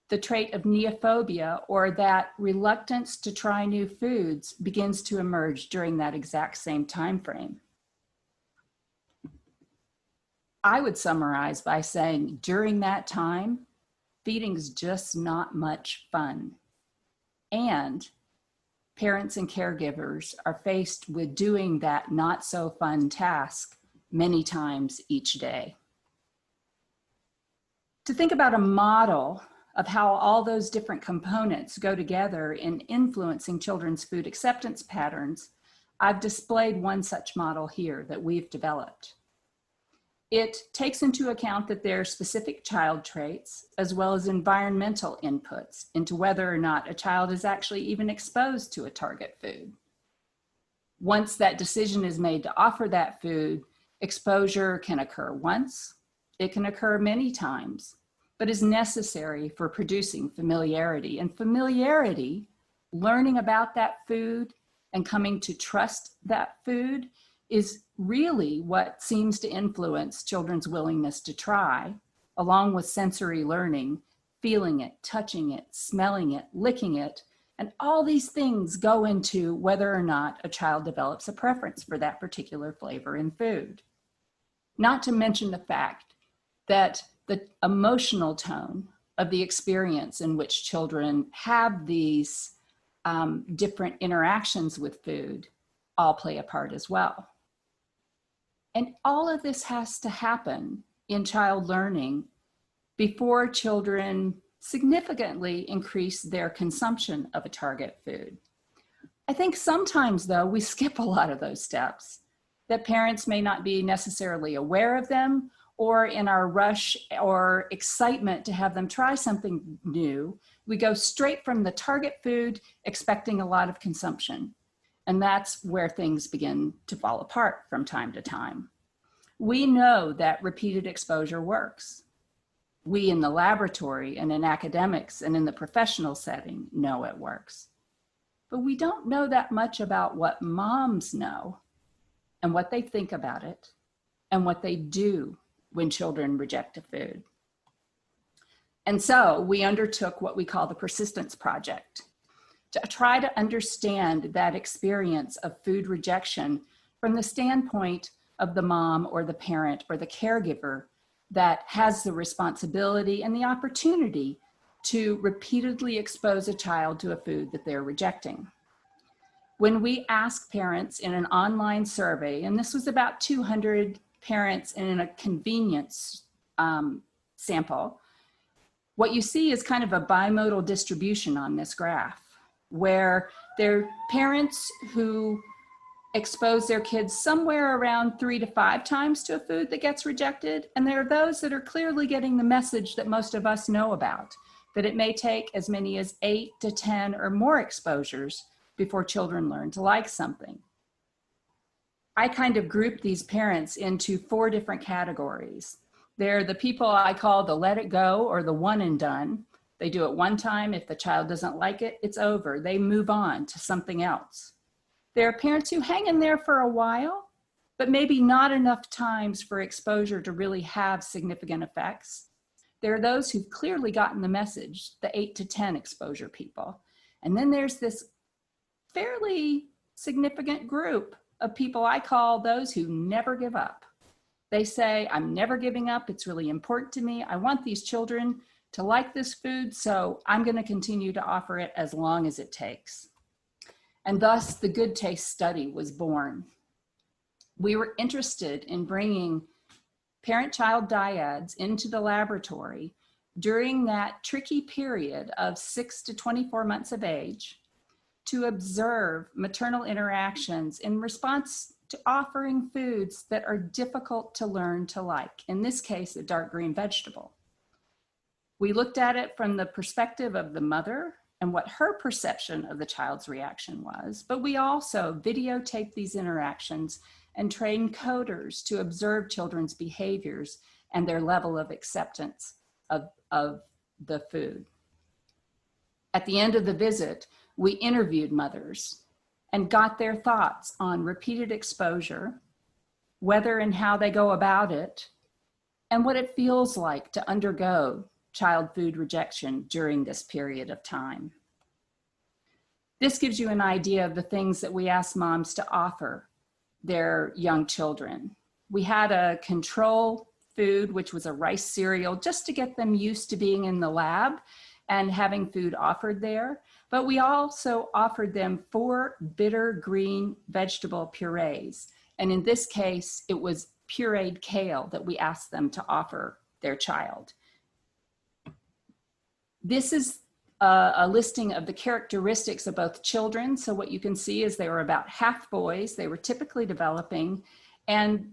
the trait of neophobia, or that reluctance to try new foods, begins to emerge during that exact same time frame. I would summarize by saying during that time, feeding's just not much fun. And parents and caregivers are faced with doing that not so fun task many times each day. To think about a model of how all those different components go together in influencing children's food acceptance patterns, I've displayed one such model here that we've developed. It takes into account that there are specific child traits as well as environmental inputs into whether or not a child is actually even exposed to a target food. Once that decision is made to offer that food, exposure can occur once, it can occur many times, but is necessary for producing familiarity. And familiarity, learning about that food and coming to trust that food, is really what seems to influence children's willingness to try, along with sensory learning, feeling it, touching it, smelling it, licking it. And all these things go into whether or not a child develops a preference for that particular flavor in food. Not to mention the fact that the emotional tone of the experience in which children have these different interactions with food all play a part as well. And all of this has to happen in child learning before children significantly increase their consumption of a target food. I think sometimes, though, we skip a lot of those steps, that parents may not be necessarily aware of them, or in our rush or excitement to have them try something new, we go straight from the target food expecting a lot of consumption. And that's where things begin to fall apart from time to time. We know that repeated exposure works. We in the laboratory and in academics and in the professional setting know it works. But we don't know that much about what moms know and what they think about it and what they do when children reject a food. And so we undertook what we call the Persistence Project to try to understand that experience of food rejection from the standpoint of the mom or the parent or the caregiver that has the responsibility and the opportunity to repeatedly expose a child to a food that they're rejecting. When we asked parents in an online survey, and this was about 200 parents in a convenience sample, what you see is kind of a bimodal distribution on this graph, where there are parents who expose their kids somewhere around 3 to 5 times to a food that gets rejected, and there are those that are clearly getting the message that most of us know about, that it may take as many as 8 to 10 or more exposures before children learn to like something. I kind of group these parents into 4 different categories. They're the people I call the let it go or the one and done, They do it one time. If the child doesn't like it, it's over. They move on to something else. There are parents who hang in there for a while, but maybe not enough times for exposure to really have significant effects. There are those who've clearly gotten the message, the 8 to 10 exposure people. And then there's this fairly significant group of people I call those who never give up. They say, I'm never giving up. It's really important to me. I want these children to like this food, so I'm going to continue to offer it as long as it takes. And thus, the Good Taste study was born. We were interested in bringing parent-child dyads into the laboratory during that tricky period of 6 to 24 months of age to observe maternal interactions in response to offering foods that are difficult to learn to like, in this case, a dark green vegetable. We looked at it from the perspective of the mother and what her perception of the child's reaction was, but we also videotaped these interactions and trained coders to observe children's behaviors and their level of acceptance of the food. At the end of the visit, we interviewed mothers and got their thoughts on repeated exposure, whether and how they go about it, and what it feels like to undergo child food rejection during this period of time. This gives you an idea of the things that we ask moms to offer their young children. We had a control food, which was a rice cereal, just to get them used to being in the lab and having food offered there. But we also offered them 4 bitter green vegetable purees. And in this case, it was pureed kale that we asked them to offer their child. This is a listing of the characteristics of both children. So what you can see is they were about half boys. They were typically developing, and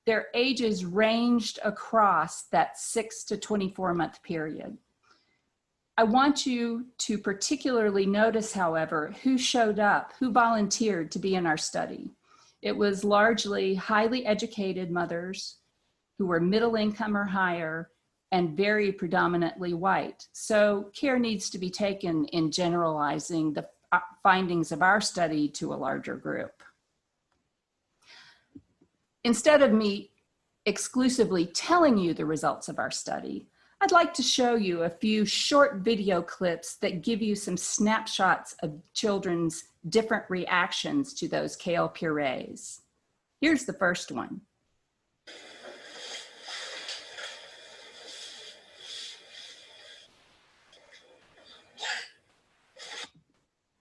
their ages ranged across that 6 to 24 month period. I want you to particularly notice, however, who showed up, who volunteered to be in our study. It was largely highly educated mothers who were middle income or higher and very predominantly white. So care needs to be taken in generalizing the findings of our study to a larger group. Instead of me exclusively telling you the results of our study, I'd like to show you a few short video clips that give you some snapshots of children's different reactions to those kale purees. Here's the first one.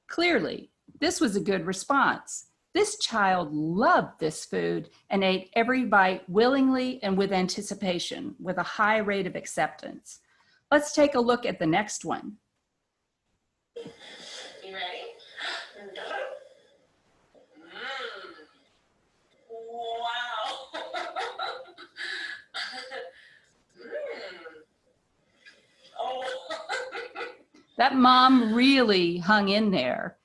Clearly, this was a good response. This child loved this food and ate every bite willingly and with anticipation, with a high rate of acceptance. Let's take a look at the next one. You ready? Wow. Oh. That mom really hung in there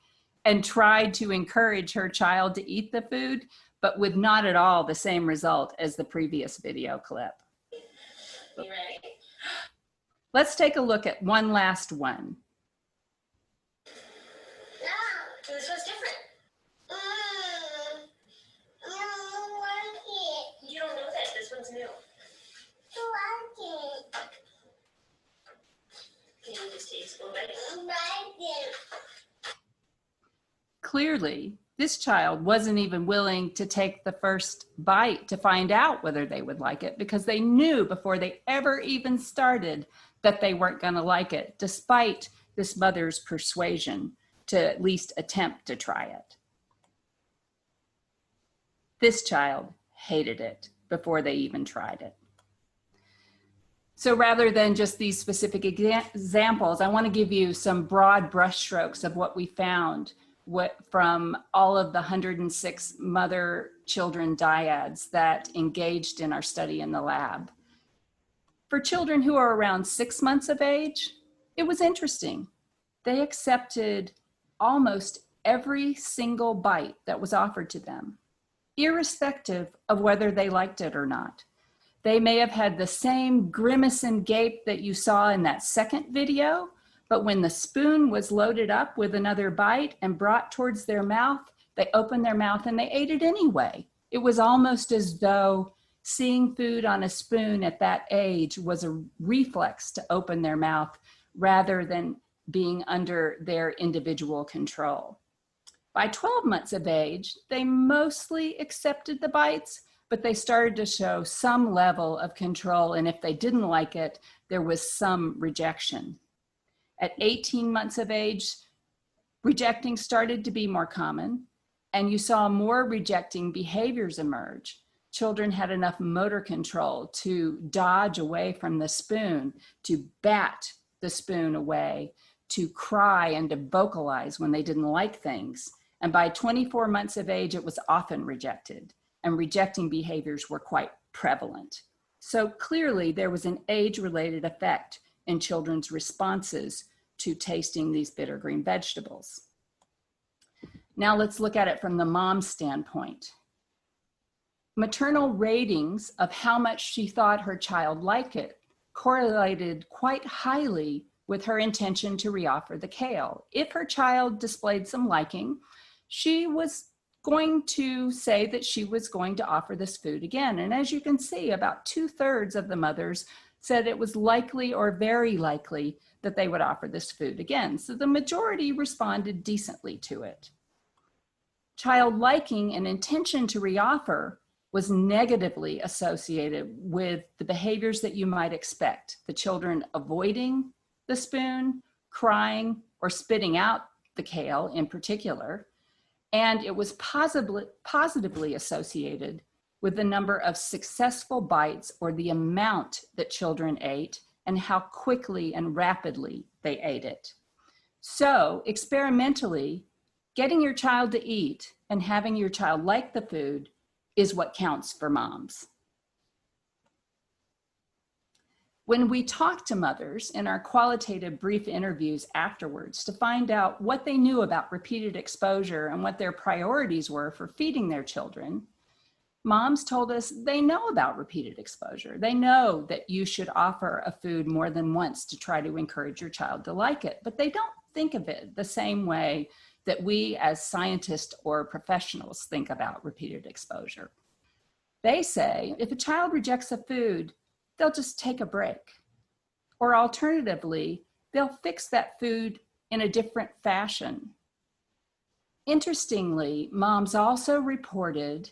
and tried to encourage her child to eat the food, but with not at all the same result as the previous video clip. You ready? Let's take a look at one last one. No, this one's different. You don't know that. This one's new. Can you just taste a little bit? Clearly, this child wasn't even willing to take the first bite to find out whether they would like it, because they knew before they ever even started that they weren't going to like it, despite this mother's persuasion to at least attempt to try it. This child hated it before they even tried it. So rather than just these specific examples, I want to give you some broad brushstrokes of what we found from all of the 106 mother-children dyads that engaged in our study in the lab. For children who are around 6 months of age, it was interesting. They accepted almost every single bite that was offered to them, irrespective of whether they liked it or not. They may have had the same grimace and gape that you saw in that second video, But when the spoon was loaded up with another bite and brought towards their mouth, they opened their mouth and they ate it anyway. It was almost as though seeing food on a spoon at that age was a reflex to open their mouth rather than being under their individual control. By 12 months of age, they mostly accepted the bites, but they started to show some level of control. And if they didn't like it, there was some rejection. At 18 months of age, rejecting started to be more common, and you saw more rejecting behaviors emerge. Children had enough motor control to dodge away from the spoon, to bat the spoon away, to cry and to vocalize when they didn't like things. And by 24 months of age, it was often rejected, and rejecting behaviors were quite prevalent. So clearly there was an age-related effect in children's responses to tasting these bitter green vegetables. Now let's look at it from the mom's standpoint. Maternal ratings of how much she thought her child liked it correlated quite highly with her intention to reoffer the kale. If her child displayed some liking, she was going to say that she was going to offer this food again. And as you can see, about 2/3 of the mothers said it was likely or very likely that they would offer this food again. So the majority responded decently to it. Child liking and intention to reoffer was negatively associated with the behaviors that you might expect. The children avoiding the spoon, crying, or spitting out the kale in particular. And it was positively associated with the number of successful bites or the amount that children ate and how quickly and rapidly they ate it. So experimentally, getting your child to eat and having your child like the food is what counts for moms. When we talked to mothers in our qualitative brief interviews afterwards to find out what they knew about repeated exposure and what their priorities were for feeding their children, moms told us they know about repeated exposure. They know that you should offer a food more than once to try to encourage your child to like it, but they don't think of it the same way that we as scientists or professionals think about repeated exposure. They say if a child rejects a food, they'll just take a break. Or alternatively, they'll fix that food in a different fashion. Interestingly, moms also reported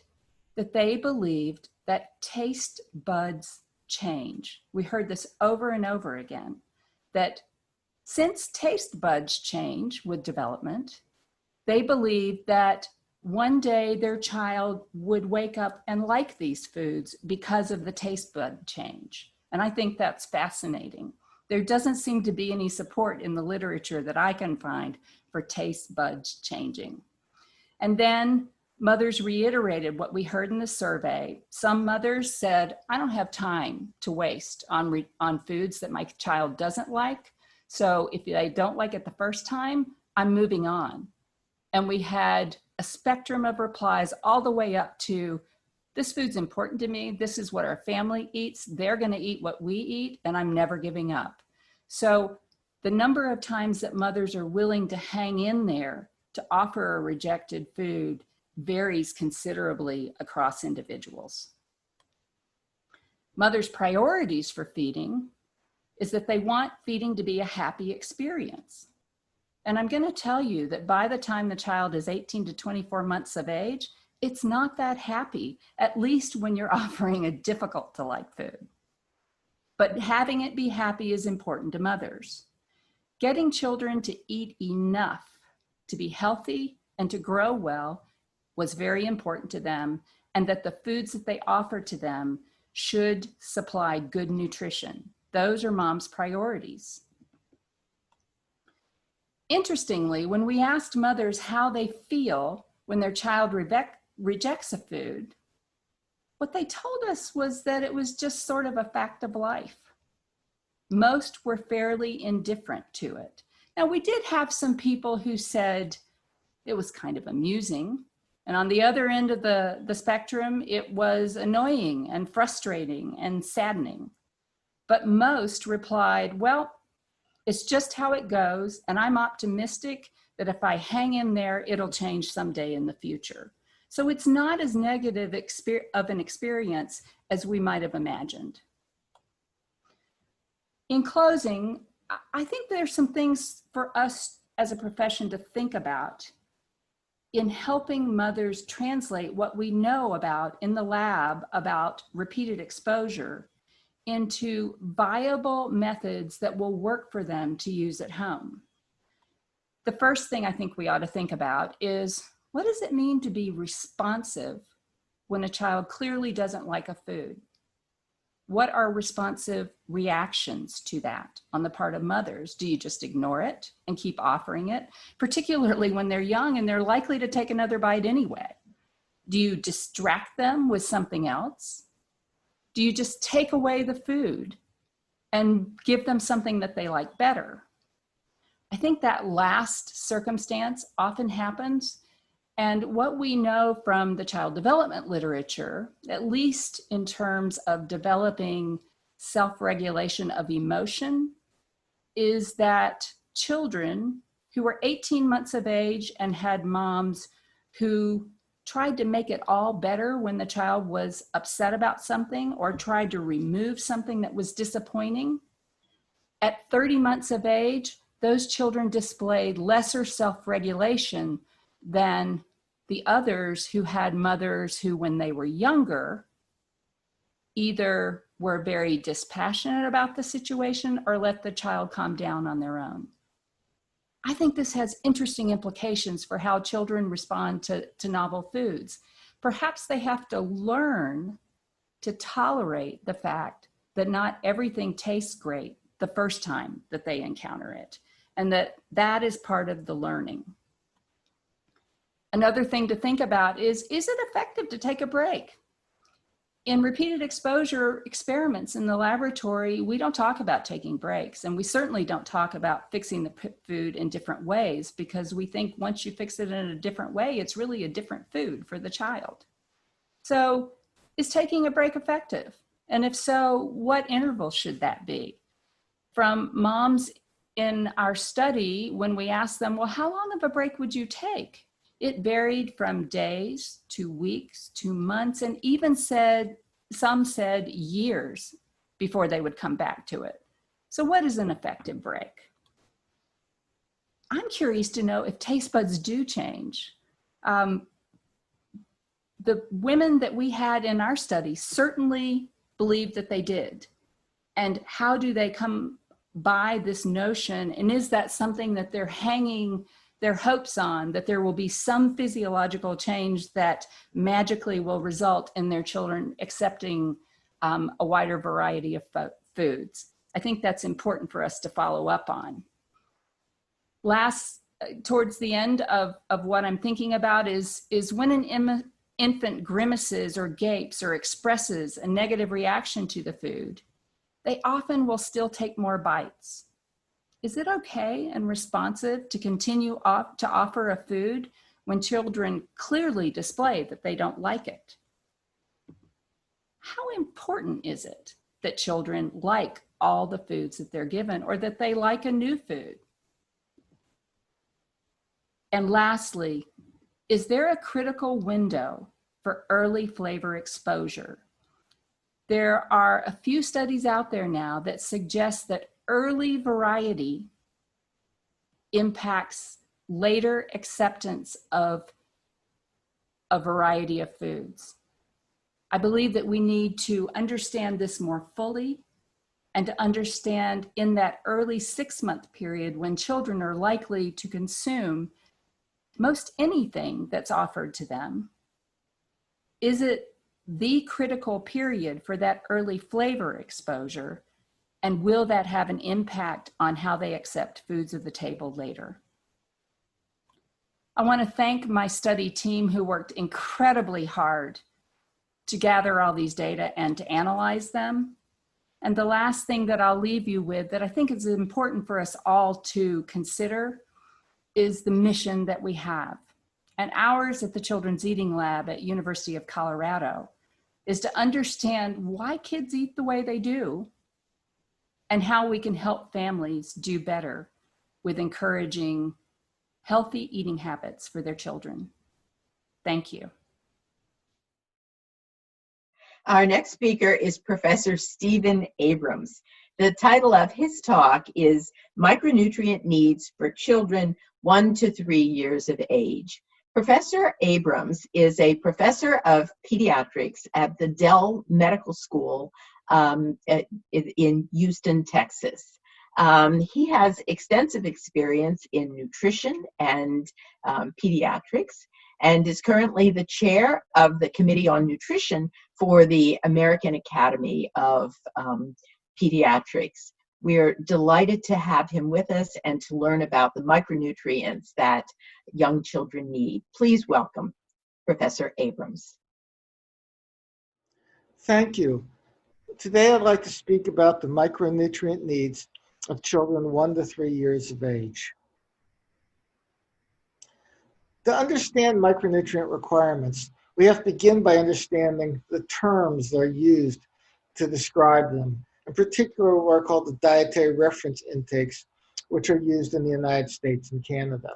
that they believed that taste buds change. We heard this over and over again, that since taste buds change with development, they believed that one day their child would wake up and like these foods because of the taste bud change. And I think that's fascinating. There doesn't seem to be any support in the literature that I can find for taste buds changing. And then mothers reiterated what we heard in the survey. Some mothers said, I don't have time to waste on foods that my child doesn't like. So if they don't like it the first time, I'm moving on. And we had a spectrum of replies all the way up to, this food's important to me. This is what our family eats. They're going to eat what we eat, and I'm never giving up. So the number of times that mothers are willing to hang in there to offer a rejected food varies considerably across individuals. Mothers' priorities for feeding is that they want feeding to be a happy experience. And I'm going to tell you that by the time the child is 18 to 24 months of age, it's not that happy, at least when you're offering a difficult to like food. But having it be happy is important to mothers. Getting children to eat enough to be healthy and to grow well was very important to them, and that the foods that they offer to them should supply good nutrition. Those are mom's priorities. Interestingly, when we asked mothers how they feel when their child rejects a food, what they told us was that it was just sort of a fact of life. Most were fairly indifferent to it. Now, we did have some people who said it was kind of amusing. And on the other end of the spectrum, it was annoying and frustrating and saddening. But most replied, well, It's just how it goes, and I'm optimistic that if I hang in there, it'll change someday in the future. So it's not as negative of an experience as we might have imagined. In closing, I think there's some things for us as a profession to think about in helping mothers translate what we know about in the lab about repeated exposure into viable methods that will work for them to use at home. The first thing I think we ought to think about is, what does it mean to be responsive when a child clearly doesn't like a food? What are responsive reactions to that on the part of mothers? Do you just ignore it and keep offering it, particularly when they're young and they're likely to take another bite anyway? Do you distract them with something else? Do you just take away the food and give them something that they like better? I think that last circumstance often happens. And what we know from the child development literature, at least in terms of developing self-regulation of emotion, is that children who were 18 months of age and had moms who tried to make it all better when the child was upset about something or tried to remove something that was disappointing, at 30 months of age, those children displayed lesser self-regulation than the others who had mothers who, when they were younger, either were very dispassionate about the situation or let the child calm down on their own. I think this has interesting implications for how children respond to novel foods. Perhaps they have to learn to tolerate the fact that not everything tastes great the first time that they encounter it, and that is part of the learning. Another thing to think about is it effective to take a break? In repeated exposure experiments in the laboratory, we don't talk about taking breaks, and we certainly don't talk about fixing the food in different ways, because we think once you fix it in a different way, it's really a different food for the child. So is taking a break effective? And if so, what interval should that be? From moms in our study, when we asked them, well, how long of a break would you take? It varied from days to weeks to months, and even some said years before they would come back to it. So what is an effective break? I'm curious to know if taste buds do change. The women that we had in our study certainly believed that they did. And how do they come by this notion? And is that something that they're hanging their hopes on, that there will be some physiological change that magically will result in their children accepting a wider variety of foods? I think that's important for us to follow up on. Towards the end of what I'm thinking about is when an infant grimaces or gapes or expresses a negative reaction to the food, they often will still take more bites. Is it okay and responsive to continue to offer a food when children clearly display that they don't like it? How important is it that children like all the foods that they're given, or that they like a new food? And lastly, is there a critical window for early flavor exposure? There are a few studies out there now that suggest that early variety impacts later acceptance of a variety of foods. I believe that we need to understand this more fully, and to understand in that early 6-month period when children are likely to consume most anything that's offered to them, is it the critical period for that early flavor exposure? And will that have an impact on how they accept foods at the table later? I want to thank my study team who worked incredibly hard to gather all these data and to analyze them. And the last thing that I'll leave you with that I think is important for us all to consider is the mission that we have. And ours at the Children's Eating Lab at University of Colorado is to understand why kids eat the way they do, and how we can help families do better with encouraging healthy eating habits for their children. Thank you. Our next speaker is Professor Stephen Abrams. The title of his talk is Micronutrient Needs for Children 1 to 3 years of age. Professor Abrams is a professor of pediatrics at the Dell Medical School in Houston, Texas. He has extensive experience in nutrition and pediatrics, and is currently the chair of the Committee on Nutrition for the American Academy of Pediatrics. We're delighted to have him with us and to learn about the micronutrients that young children need. Please welcome Professor Abrams. Thank you. Today I'd like to speak about the micronutrient needs of children 1 to 3 years of age. To understand micronutrient requirements, we have to begin by understanding the terms that are used to describe them, in particular what are called the dietary reference intakes, which are used in the United States and Canada.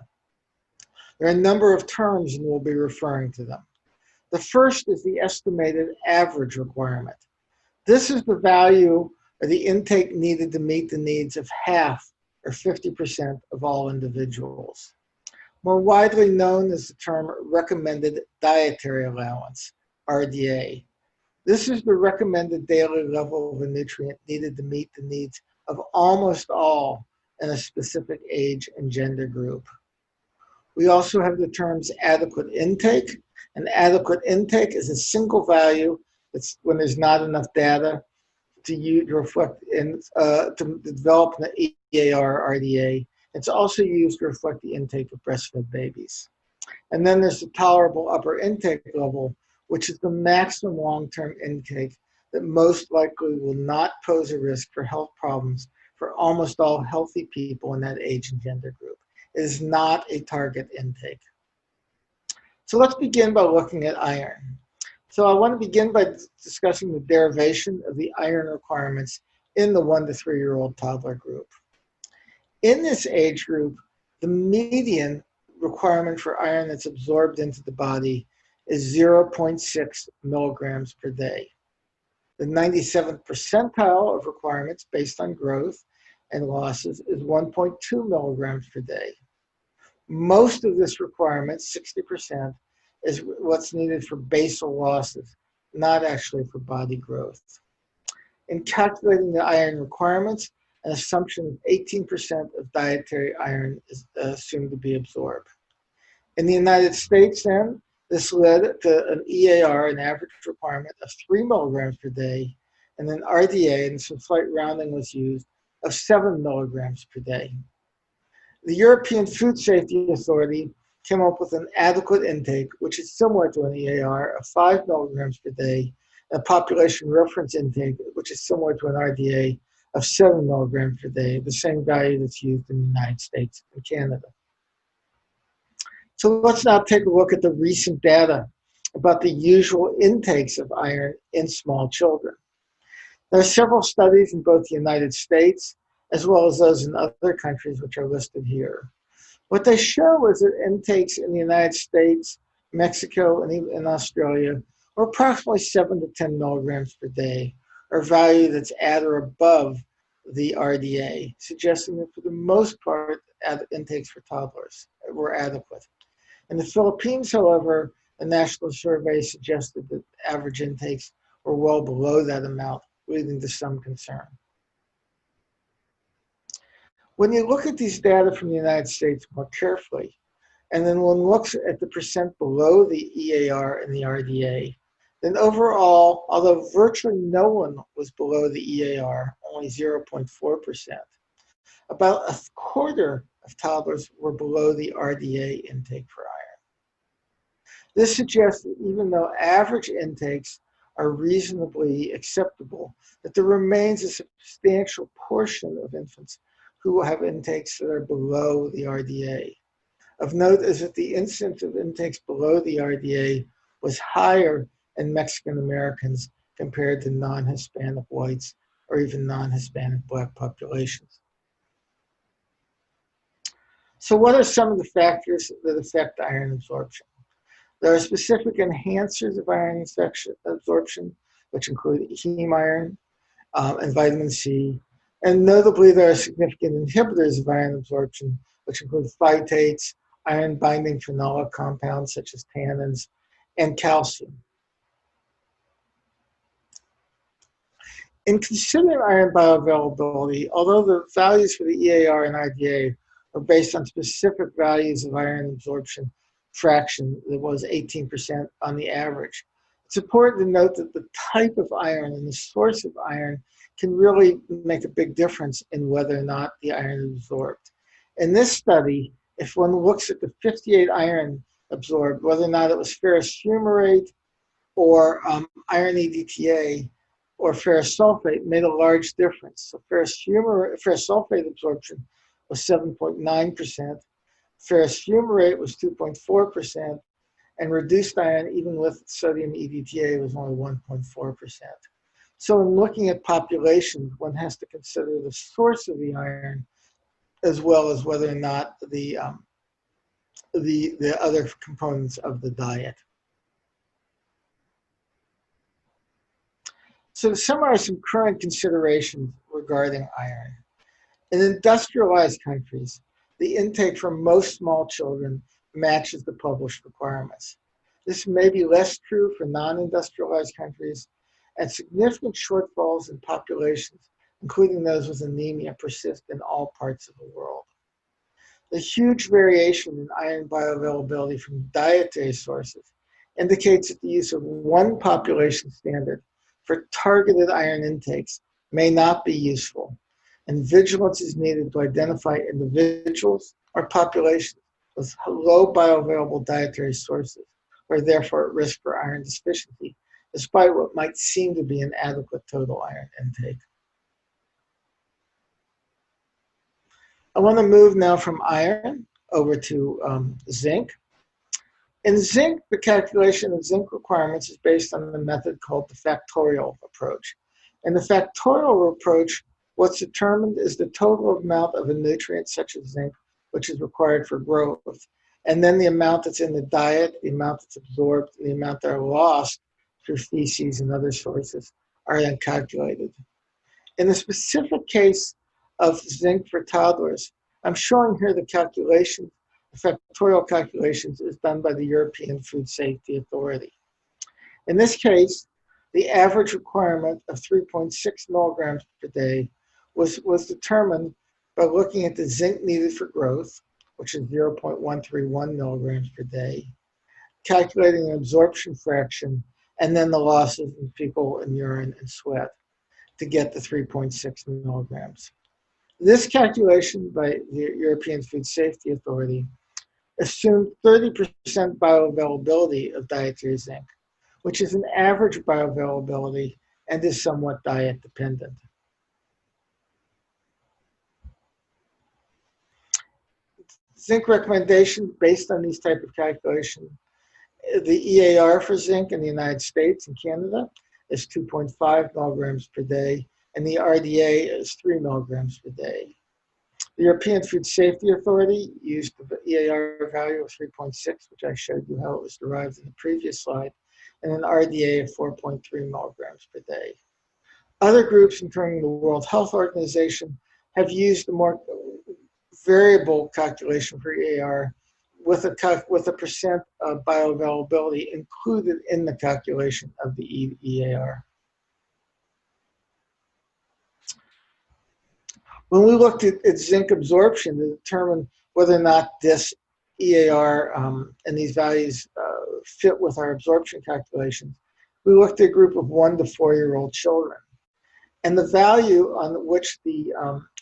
There are a number of terms and we'll be referring to them. The first is the estimated average requirement. This is the value or the intake needed to meet the needs of half or 50% of all individuals. More widely known as the term recommended dietary allowance, RDA. This is the recommended daily level of a nutrient needed to meet the needs of almost all in a specific age and gender group. We also have the terms adequate intake. An adequate intake is a single value that's when there's not enough data to reflect in to develop an EAR RDA. It's also used to reflect the intake of breastfed babies. And then there's the tolerable upper intake level, which is the maximum long-term intake that most likely will not pose a risk for health problems for almost all healthy people in that age and gender group. It is not a target intake. So let's begin by looking at iron. So I want to begin by discussing the derivation of the iron requirements in the 1 to 3 year old toddler group. In this age group, the median requirement for iron that's absorbed into the body is 0.6 milligrams per day. The 97th percentile of requirements based on growth and losses is 1.2 milligrams per day. Most of this requirement, 60%, is what's needed for basal losses, not actually for body growth. In calculating the iron requirements, an assumption of 18% of dietary iron is assumed to be absorbed. In the United States, then, this led to an EAR, an average requirement of 3 milligrams per day, and an RDA, and some slight rounding was used, of 7 milligrams per day. The European Food Safety Authority came up with an adequate intake, which is similar to an EAR, of 5 milligrams per day, and a population reference intake, which is similar to an RDA, of 7 milligrams per day, the same value that's used in the United States and Canada. So let's now take a look at the recent data about the usual intakes of iron in small children. There are several studies in both the United States as well as those in other countries which are listed here. What they show is that intakes in the United States, Mexico, and even in Australia are approximately 7 to 10 milligrams per day, or value that's at or above the RDA, suggesting that for the most part, intakes for toddlers were adequate. In the Philippines, however, a national survey suggested that average intakes were well below that amount, leading to some concern. When you look at these data from the United States more carefully, and then one looks at the percent below the EAR and the RDA, then overall, although virtually no one was below the EAR, only 0.4%, about a quarter of toddlers were below the RDA intake for iron. This suggests that even though average intakes are reasonably acceptable, that there remains a substantial portion of infants who have intakes that are below the RDA. Of note is that the incidence of intakes below the RDA was higher in Mexican Americans compared to non-Hispanic whites or even non-Hispanic Black populations. So what are some of the factors that affect iron absorption? There are specific enhancers of iron absorption, which include heme iron and vitamin C. And notably, there are significant inhibitors of iron absorption, which include phytates, iron-binding phenolic compounds such as tannins, and calcium. In considering iron bioavailability, although the values for the EAR and IDA are based on specific values of iron absorption fraction that was 18% on the average, it's important to note that the type of iron and the source of iron can really make a big difference in whether or not the iron is absorbed. In this study, if one looks at the 58 iron absorbed, whether or not it was ferrous fumarate or iron EDTA or ferrous sulfate made a large difference. So ferrous sulfate absorption was 7.9%, ferrous fumarate was 2.4%, and reduced iron, even with sodium EDTA, was only 1.4%. So in looking at populations, one has to consider the source of the iron as well as whether or not the other components of the diet. So to summarize some current considerations regarding iron. In industrialized countries, the intake from most small children matches the published requirements. This may be less true for non-industrialized countries, and significant shortfalls in populations, including those with anemia, persist in all parts of the world. The huge variation in iron bioavailability from dietary sources indicates that the use of one population standard for targeted iron intakes may not be useful, and vigilance is needed to identify individuals or populations with low bioavailable dietary sources who are therefore at risk for iron deficiency, despite what might seem to be an adequate total iron intake. I want to move now from iron over to zinc. In zinc, the calculation of zinc requirements is based on a method called the factorial approach. In the factorial approach, what's determined is the total amount of a nutrient such as zinc, which is required for growth, and then the amount that's in the diet, the amount that's absorbed, the amount that are lost through feces and other sources are then calculated. In the specific case of zinc for toddlers, I'm showing here the calculation. The factorial calculations is done by the European Food Safety Authority. In this case, the average requirement of 3.6 milligrams per day was determined by looking at the zinc needed for growth, which is 0.131 milligrams per day, calculating an absorption fraction, and then the losses in fecal and urine and sweat to get the 3.6 milligrams. This calculation by the European Food Safety Authority assumed 30% bioavailability of dietary zinc, which is an average bioavailability and is somewhat diet dependent. Zinc recommendations based on these type of calculations. The EAR for zinc in the United States and Canada is 2.5 milligrams per day, and the RDA is 3 milligrams per day. The European Food Safety Authority used the EAR value of 3.6, which I showed you how it was derived in the previous slide, and an RDA of 4.3 milligrams per day. Other groups, including the World Health Organization, have used a more variable calculation for EAR with a percent of bioavailability included in the calculation of the EAR. When we looked at zinc absorption to determine whether or not this EAR and these values fit with our absorption calculations, we looked at a group of 1 to 4-year-old children. And the value on which the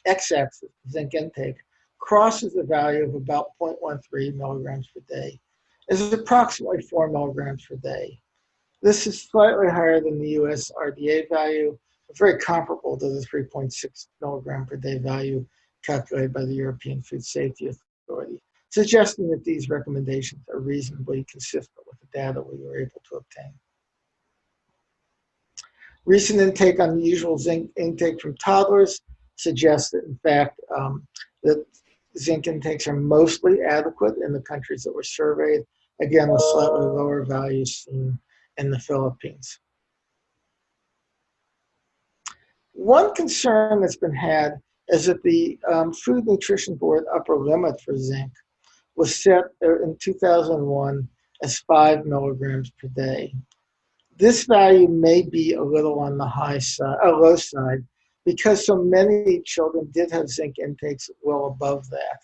x-axis, zinc intake, crosses the value of about 0.13 milligrams per day is approximately 4 milligrams per day. This is slightly higher than the US RDA value, but very comparable to the 3.6 milligram per day value calculated by the European Food Safety Authority, suggesting that these recommendations are reasonably consistent with the data we were able to obtain. Recent intake on usual zinc intake from toddlers suggests that, in fact, that zinc intakes are mostly adequate in the countries that were surveyed, again, with slightly lower values seen in the Philippines. One concern that's been had is that the Food Nutrition Board upper limit for zinc was set in 2001 as 5 milligrams per day. This value may be a little on the high side, low side, because so many children did have zinc intakes well above that.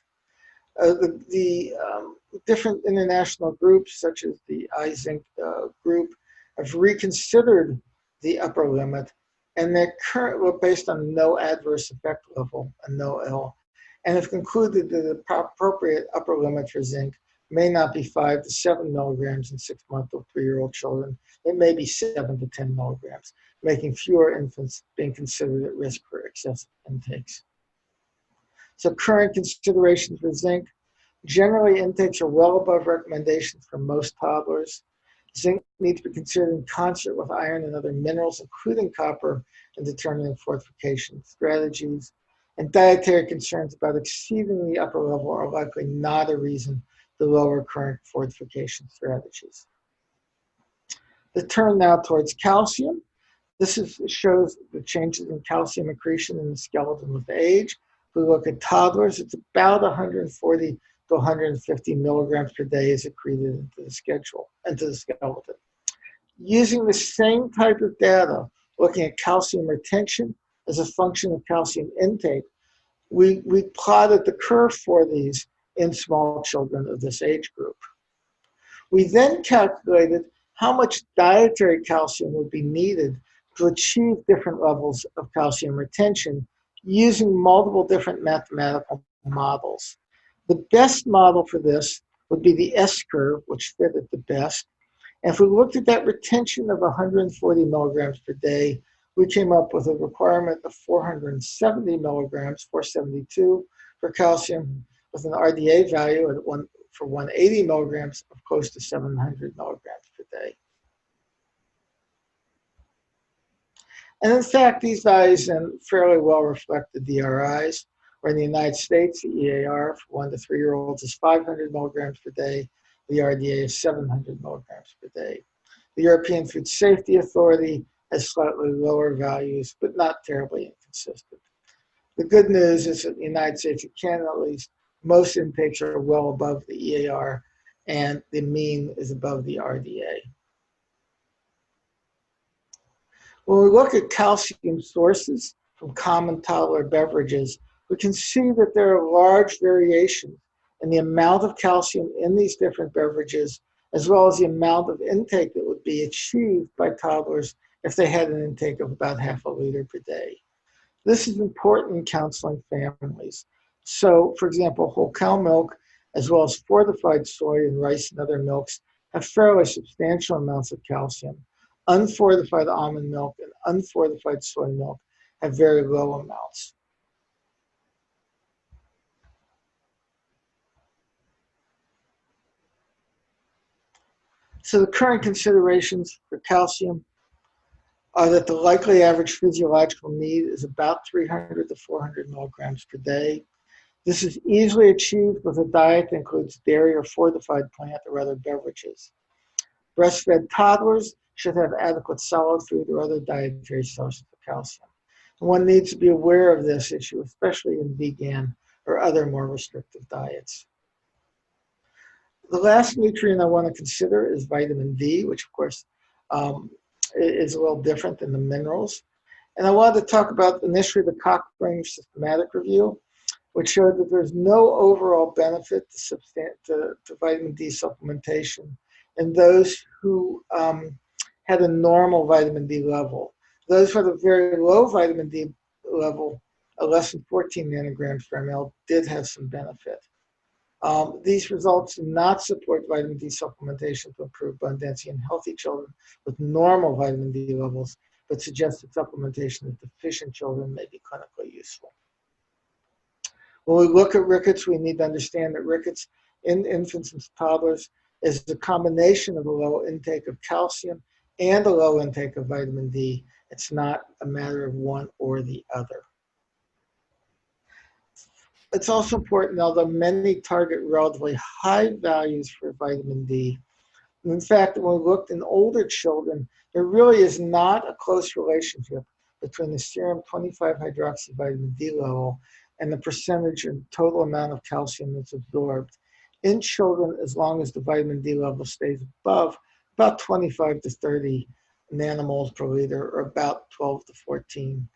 The different international groups, such as the iZinc group, have reconsidered the upper limit, and they're currently based on no adverse effect level, a no L, and have concluded that the appropriate upper limit for zinc may not be 5 to 7 milligrams in 6-month or 3-year-old children. It may be 7 to 10 milligrams, making fewer infants being considered at risk for excessive intakes. So current considerations for zinc: generally intakes are well above recommendations for most toddlers. Zinc needs to be considered in concert with iron and other minerals, including copper, in determining fortification strategies. And dietary concerns about exceeding the upper level are likely not a reason to lower current fortification strategies. The turn now towards calcium. This shows the changes in calcium accretion in the skeleton with age. If we look at toddlers, it's about 140 to 150 milligrams per day is accreted into the skeleton. Using the same type of data, looking at calcium retention as a function of calcium intake, we plotted the curve for these in small children of this age group. We then calculated how much dietary calcium would be needed to achieve different levels of calcium retention using multiple different mathematical models. The best model for this would be the S-curve, which fit it the best. And if we looked at that retention of 140 milligrams per day, we came up with a requirement of 470 milligrams, 472 for calcium, with an RDA value for 180 milligrams of close to 700 milligrams per day. And in fact, these values then fairly well reflect the DRIs, where in the United States, the EAR for 1 to 3-year-olds is 500 milligrams per day. The RDA is 700 milligrams per day. The European Food Safety Authority has slightly lower values, but not terribly inconsistent. The good news is that in the United States and Canada, at least, most intakes are well above the EAR, and the mean is above the RDA. When we look at calcium sources from common toddler beverages, we can see that there are large variations in the amount of calcium in these different beverages, as well as the amount of intake that would be achieved by toddlers if they had an intake of about half a liter per day. This is important in counseling families. So, for example, whole cow milk, as well as fortified soy and rice and other milks, have fairly substantial amounts of calcium. Unfortified almond milk and unfortified soy milk have very low amounts. So the current considerations for calcium are that the likely average physiological need is about 300 to 400 milligrams per day. This is easily achieved with a diet that includes dairy or fortified plant or other beverages. Breastfed toddlers should have adequate solid food or other dietary sources of calcium. And one needs to be aware of this issue, especially in vegan or other more restrictive diets. The last nutrient I want to consider is vitamin D, which of course is a little different than the minerals. And I wanted to talk about initially the Cochrane systematic review, which showed that there's no overall benefit to vitamin D supplementation in those who had a normal vitamin D level. Those with a very low vitamin D level, less than 14 nanograms per ml, did have some benefit. These results do not support vitamin D supplementation to improve bone density in healthy children with normal vitamin D levels, but suggest that supplementation in deficient children may be clinically useful. When we look at rickets, we need to understand that rickets in infants and toddlers is a combination of a low intake of calcium and a low intake of vitamin D, It's not a matter of one or the other. It's also important, although many target relatively high values for vitamin D, in fact, when we looked in older children, there really is not a close relationship between the serum 25-hydroxyvitamin D level and the percentage and total amount of calcium that's absorbed. In children, as long as the vitamin D level stays above about 25 to 30 nanomoles per liter, or about 12 to 14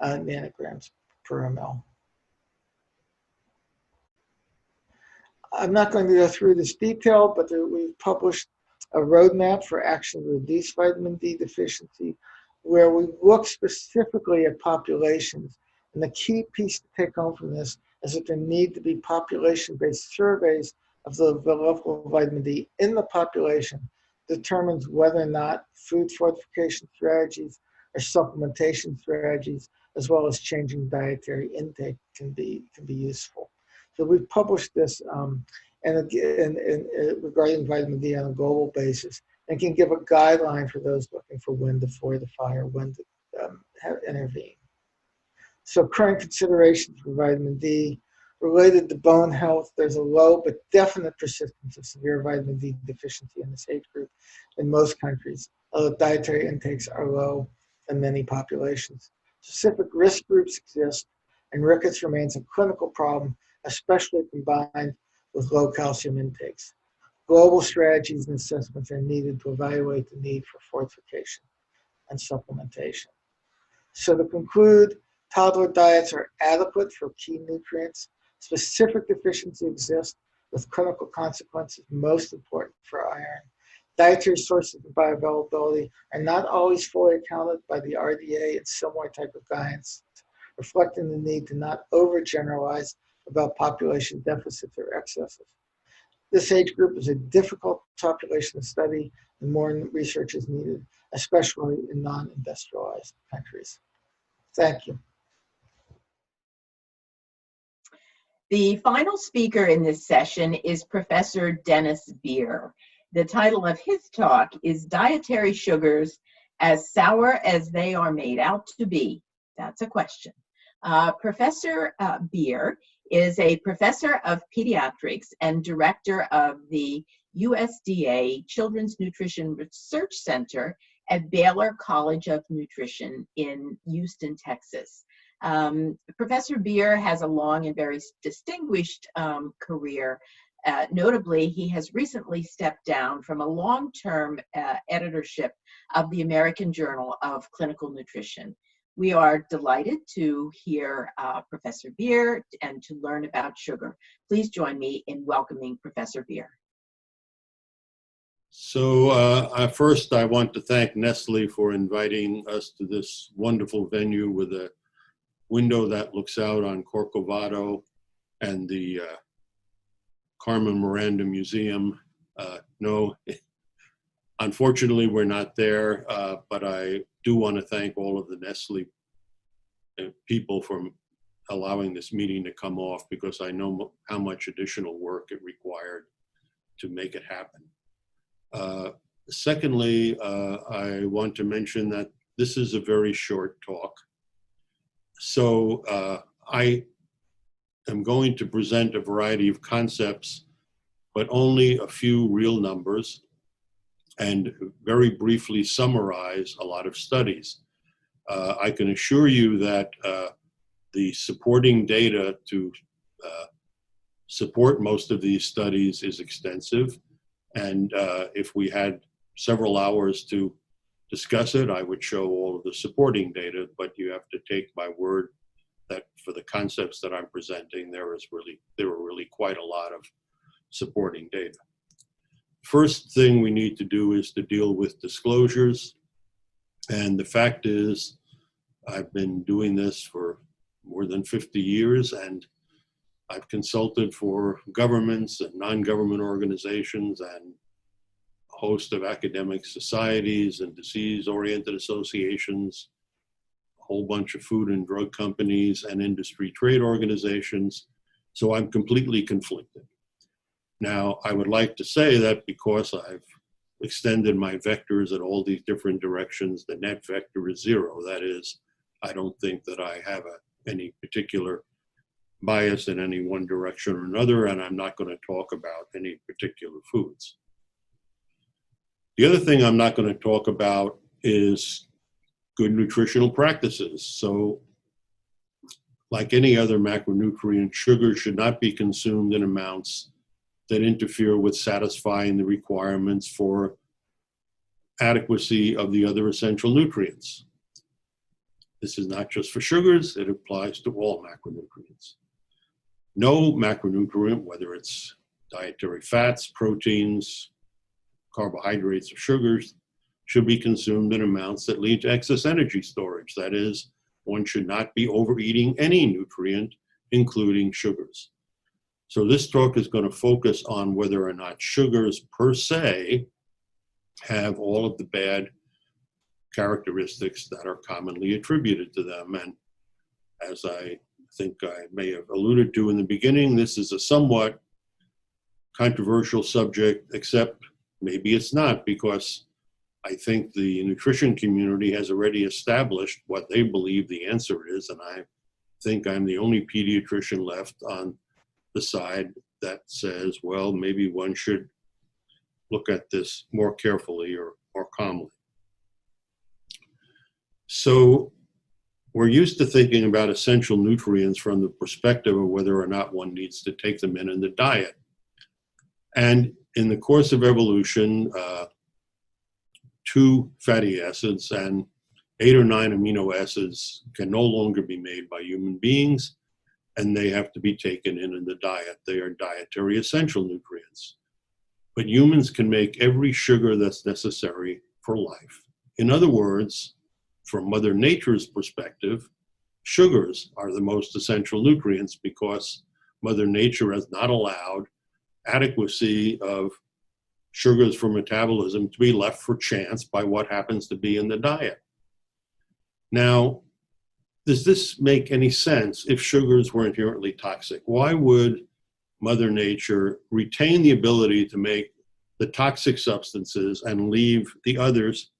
nanograms per ml. I'm not going to go through this detail, but we've published a roadmap for action to reduce vitamin D deficiency, where we look specifically at populations. And the key piece to take home from this is that there need to be population-based surveys of the level of vitamin D in the population, determines whether or not food fortification strategies or supplementation strategies, as well as changing dietary intake, can be useful. So we've published this regarding vitamin D on a global basis, and can give a guideline for those looking for when to fortify or when to intervene. So current considerations for vitamin D. Related to bone health, there's a low but definite persistence of severe vitamin D deficiency in this age group in most countries, although dietary intakes are low in many populations. Specific risk groups exist, and rickets remains a clinical problem, especially combined with low calcium intakes. Global strategies and assessments are needed to evaluate the need for fortification and supplementation. So to conclude, toddler diets are adequate for key nutrients. Specific deficiency exists with clinical consequences most important for iron. Dietary sources of bioavailability are not always fully accounted by the RDA and similar type of guidance, reflecting the need to not overgeneralize about population deficits or excesses. This age group is a difficult population to study, and more research is needed, especially in non-industrialized countries. Thank you. The final speaker in this session is Professor Dennis Beer. The title of his talk is Dietary Sugars as Sour as They Are Made Out to Be. That's a question. Professor Beer is a professor of pediatrics and director of the USDA Children's Nutrition Research Center at Baylor College of Nutrition in Houston, Texas. Professor Beer has a long and very distinguished career. Notably, he has recently stepped down from a long-term editorship of the American Journal of Clinical Nutrition. We are delighted to hear Professor Beer and to learn about sugar. Please join me in welcoming Professor Beer. So first, I want to thank Nestle for inviting us to this wonderful venue with a window that looks out on Corcovado and the Carmen Miranda Museum. No, unfortunately, we're not there, but I do want to thank all of the Nestle people for allowing this meeting to come off, because I know how much additional work it required to make it happen. Secondly, I want to mention that this is a very short talk. So I am going to present a variety of concepts, but only a few real numbers, and very briefly summarize a lot of studies. I can assure you that the supporting data to support most of these studies is extensive. And if we had several hours to discuss it, I would show all of the supporting data, but you have to take my word that for the concepts that I'm presenting, there were really quite a lot of supporting data. First thing we need to do is to deal with disclosures. And the fact is, I've been doing this for more than 50 years, and I've consulted for governments and non-government organizations and a host of academic societies and disease-oriented associations, a whole bunch of food and drug companies and industry trade organizations. So I'm completely conflicted. Now, I would like to say that because I've extended my vectors in all these different directions, the net vector is 0. That is, I don't think that I have any particular bias in any one direction or another, and I'm not going to talk about any particular foods. The other thing I'm not going to talk about is good nutritional practices. So, like any other macronutrient, sugar should not be consumed in amounts that interfere with satisfying the requirements for adequacy of the other essential nutrients. This is not just for sugars, it applies to all macronutrients. No macronutrient, whether it's dietary fats, proteins, carbohydrates, or sugars, should be consumed in amounts that lead to excess energy storage. That is, one should not be overeating any nutrient, including sugars. So this talk is going to focus on whether or not sugars per se have all of the bad characteristics that are commonly attributed to them. And as I think I may have alluded to in the beginning, this is a somewhat controversial subject, except maybe it's not, because I think the nutrition community has already established what they believe the answer is, and I think I'm the only pediatrician left on the side that says, well, maybe one should look at this more carefully or more calmly. So we're used to thinking about essential nutrients from the perspective of whether or not one needs to take them in the diet. And in the course of evolution, 2 fatty acids and 8 or 9 amino acids can no longer be made by human beings, and they have to be taken in the diet. They are dietary essential nutrients. But humans can make every sugar that's necessary for life. In other words, from Mother Nature's perspective, sugars are the most essential nutrients because Mother Nature has not allowed adequacy of sugars for metabolism to be left for chance by what happens to be in the diet. Now, does this make any sense if sugars were inherently toxic? Why would Mother Nature retain the ability to make the toxic substances and leave the others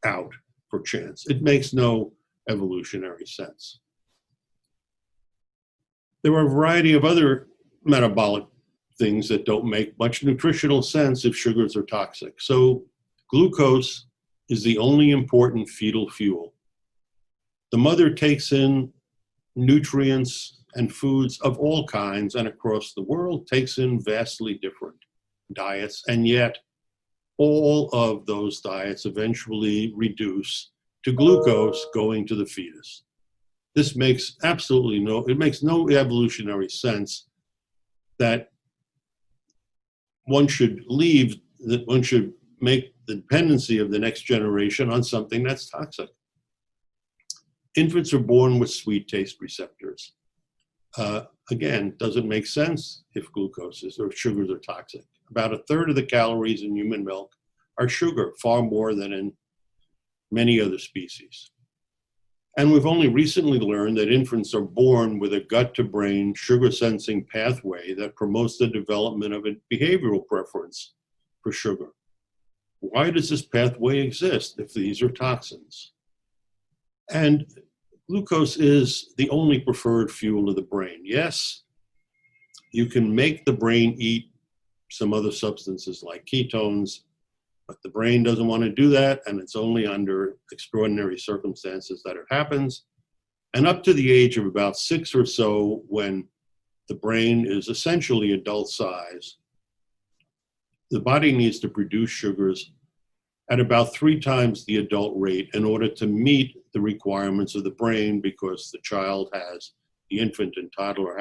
out for chance? It makes no evolutionary sense. There are a variety of other metabolic things that don't make much nutritional sense if sugars are toxic. So glucose is the only important fetal fuel. The mother takes in nutrients and foods of all kinds and across the world takes in vastly different diets, and yet all of those diets eventually reduce to glucose going to the fetus. This makes absolutely it makes no evolutionary sense that one should make the dependency of the next generation on something that's toxic. Infants are born with sweet taste receptors. Again, doesn't make sense if glucose or sugars are toxic. About 1/3 of the calories in human milk are sugar, far more than in many other species. And we've only recently learned that infants are born with a gut-to-brain sugar-sensing pathway that promotes the development of a behavioral preference for sugar. Why does this pathway exist if these are toxins? And glucose is the only preferred fuel of the brain. Yes, you can make the brain eat some other substances like ketones, but the brain doesn't want to do that, and it's only under extraordinary circumstances that it happens. And up to the age of about 6 or so, when the brain is essentially adult size, the body needs to produce sugars at about 3 times the adult rate in order to meet the requirements of the brain, because the infant and toddler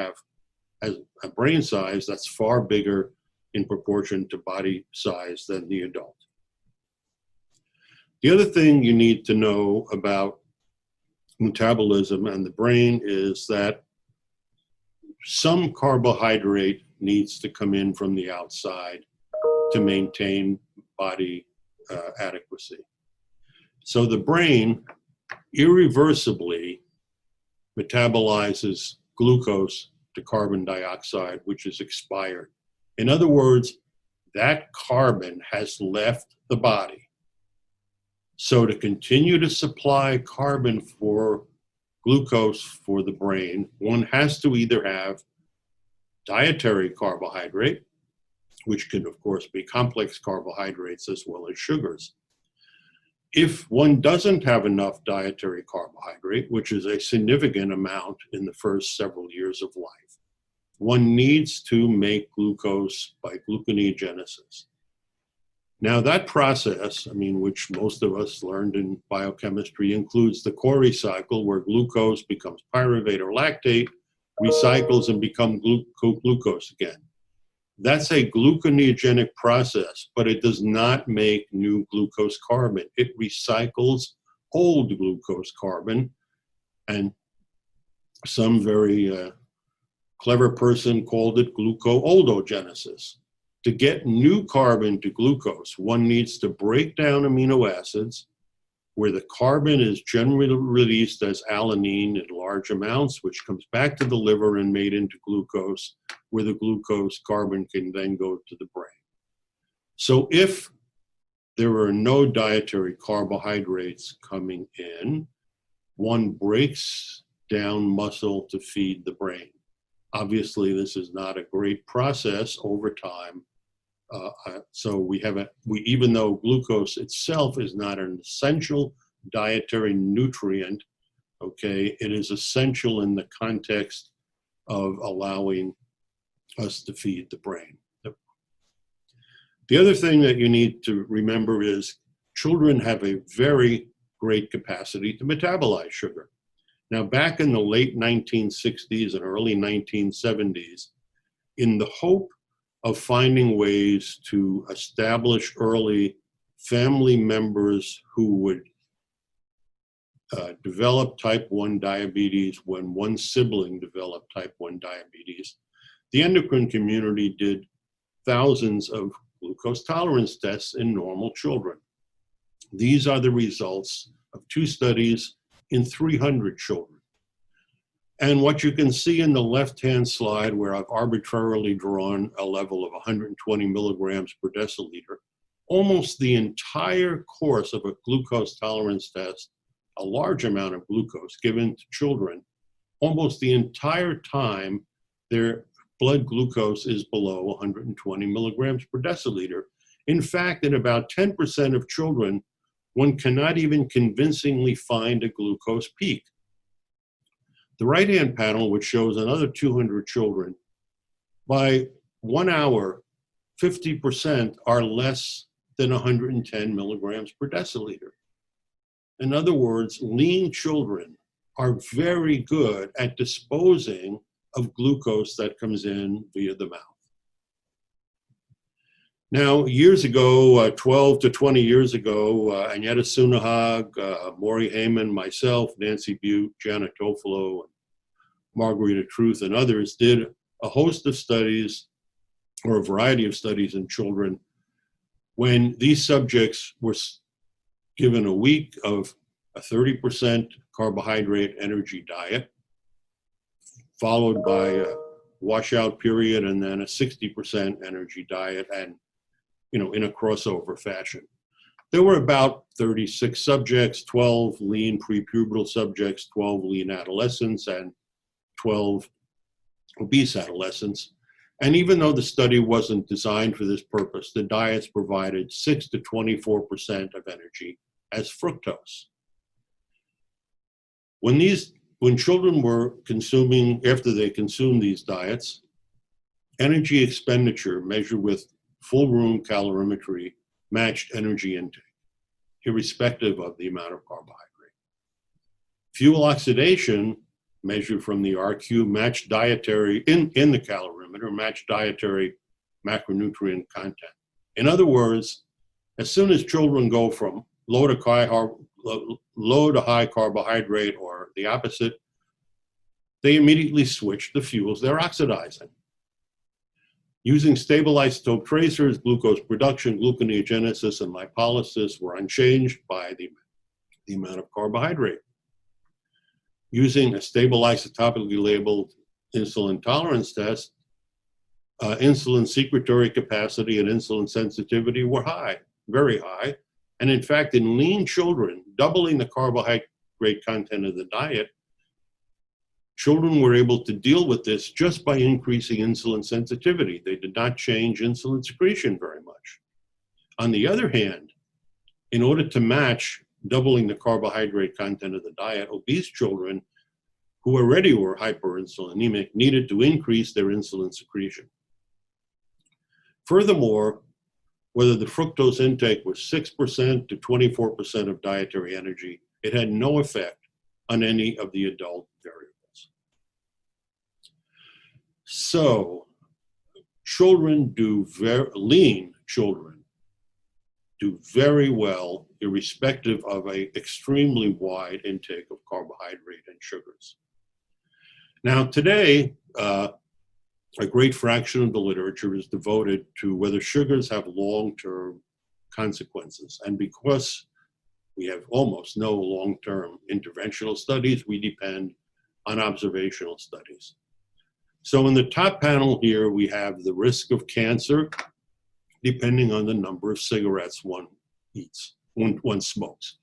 has a brain size that's far bigger in proportion to body size than the adult. The other thing you need to know about metabolism and the brain is that some carbohydrate needs to come in from the outside to maintain body adequacy. So the brain irreversibly metabolizes glucose to carbon dioxide, which is expired. In other words, that carbon has left the body. So to continue to supply carbon for glucose for the brain, one has to either have dietary carbohydrate, which can of course be complex carbohydrates as well as sugars. If one doesn't have enough dietary carbohydrate, which is a significant amount in the first several years of life, one needs to make glucose by gluconeogenesis. Now that process, which most of us learned in biochemistry, includes the Cori cycle, where glucose becomes pyruvate or lactate, recycles and becomes glucose again. That's a gluconeogenic process, but it does not make new glucose carbon. It recycles old glucose carbon, and some very clever person called it gluco-oldogenesis. To get new carbon to glucose, one needs to break down amino acids where the carbon is generally released as alanine in large amounts, which comes back to the liver and made into glucose, where the glucose carbon can then go to the brain. So if there are no dietary carbohydrates coming in, one breaks down muscle to feed the brain. Obviously, this is not a great process over time. So even though glucose itself is not an essential dietary nutrient, okay, it is essential in the context of allowing us to feed the brain. The other thing that you need to remember is children have a very great capacity to metabolize sugar. Now, back in the late 1960s and early 1970s, in the hope of finding ways to establish early family members who would develop type 1 diabetes when one sibling developed type 1 diabetes, the endocrine community did thousands of glucose tolerance tests in normal children. These are the results of 2 studies in 300 children. And what you can see in the left-hand slide, where I've arbitrarily drawn a level of 120 milligrams per deciliter, almost the entire course of a glucose tolerance test, a large amount of glucose given to children, almost the entire time their blood glucose is below 120 milligrams per deciliter. In fact, in about 10% of children, one cannot even convincingly find a glucose peak. The right-hand panel, which shows another 200 children, by 1 hour, 50% are less than 110 milligrams per deciliter. In other words, lean children are very good at disposing of glucose that comes in via the mouth. Now, years ago, 12 to 20 years ago, Agneta Sunahag, Maury Heyman, myself, Nancy Butte, Janet Tofolo, Margarita Truth, and others did a host of studies, or a variety of studies in children, when these subjects were given a week of a 30% carbohydrate energy diet, followed by a washout period, and then a 60% energy diet, and in a crossover fashion. There were about 36 subjects, 12 lean prepubertal subjects, 12 lean adolescents, and 12 obese adolescents. And even though the study wasn't designed for this purpose, the diets provided 6 to 24% of energy as fructose. When children were consuming, after they consumed these diets, energy expenditure measured with full room calorimetry matched energy intake, irrespective of the amount of carbohydrate. Fuel oxidation, measured from the RQ, matched dietary, in the calorimeter, matched dietary macronutrient content. In other words, as soon as children go from low to high carbohydrate, or the opposite, they immediately switch the fuels they're oxidizing. Using stable isotope tracers, glucose production, gluconeogenesis, and lipolysis were unchanged by the amount of carbohydrate. Using a stable isotopically labeled insulin tolerance test, insulin secretory capacity and insulin sensitivity were high, very high. And in fact, in lean children, doubling the carbohydrate content of the diet, children were able to deal with this just by increasing insulin sensitivity. They did not change insulin secretion very much. On the other hand, in order to match doubling the carbohydrate content of the diet, obese children who already were hyperinsulinemic needed to increase their insulin secretion. Furthermore, whether the fructose intake was 6% to 24% of dietary energy, it had no effect on any of the adult variables. So, lean children do very well, irrespective of an extremely wide intake of carbohydrate and sugars. Now, today, a great fraction of the literature is devoted to whether sugars have long-term consequences. And because we have almost no long-term interventional studies, we depend on observational studies. So in the top panel here, we have the risk of cancer, depending on the number of cigarettes one smokes.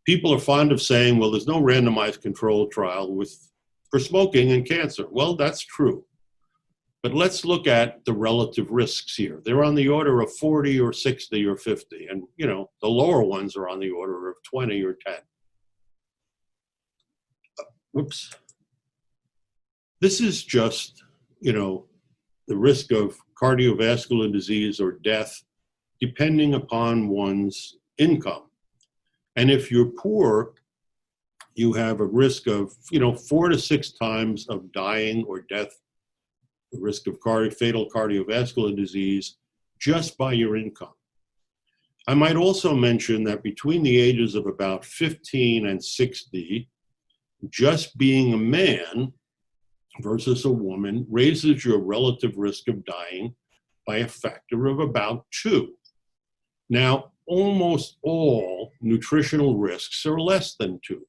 People are fond of saying, well, there's no randomized control trial for smoking and cancer. Well, that's true. But let's look at the relative risks here. They're on the order of 40 or 60 or 50. And, you know, the lower ones are on the order of 20 or 10. Whoops. This is just, you know, the risk of cardiovascular disease or death depending upon one's income. And if you're poor, you have a risk of, 4 to 6 times of dying or death, the risk of fatal cardiovascular disease just by your income. I might also mention that between the ages of about 15 and 60, just being a man versus a woman raises your relative risk of dying by a factor of about 2. Now, almost all nutritional risks are less than 2.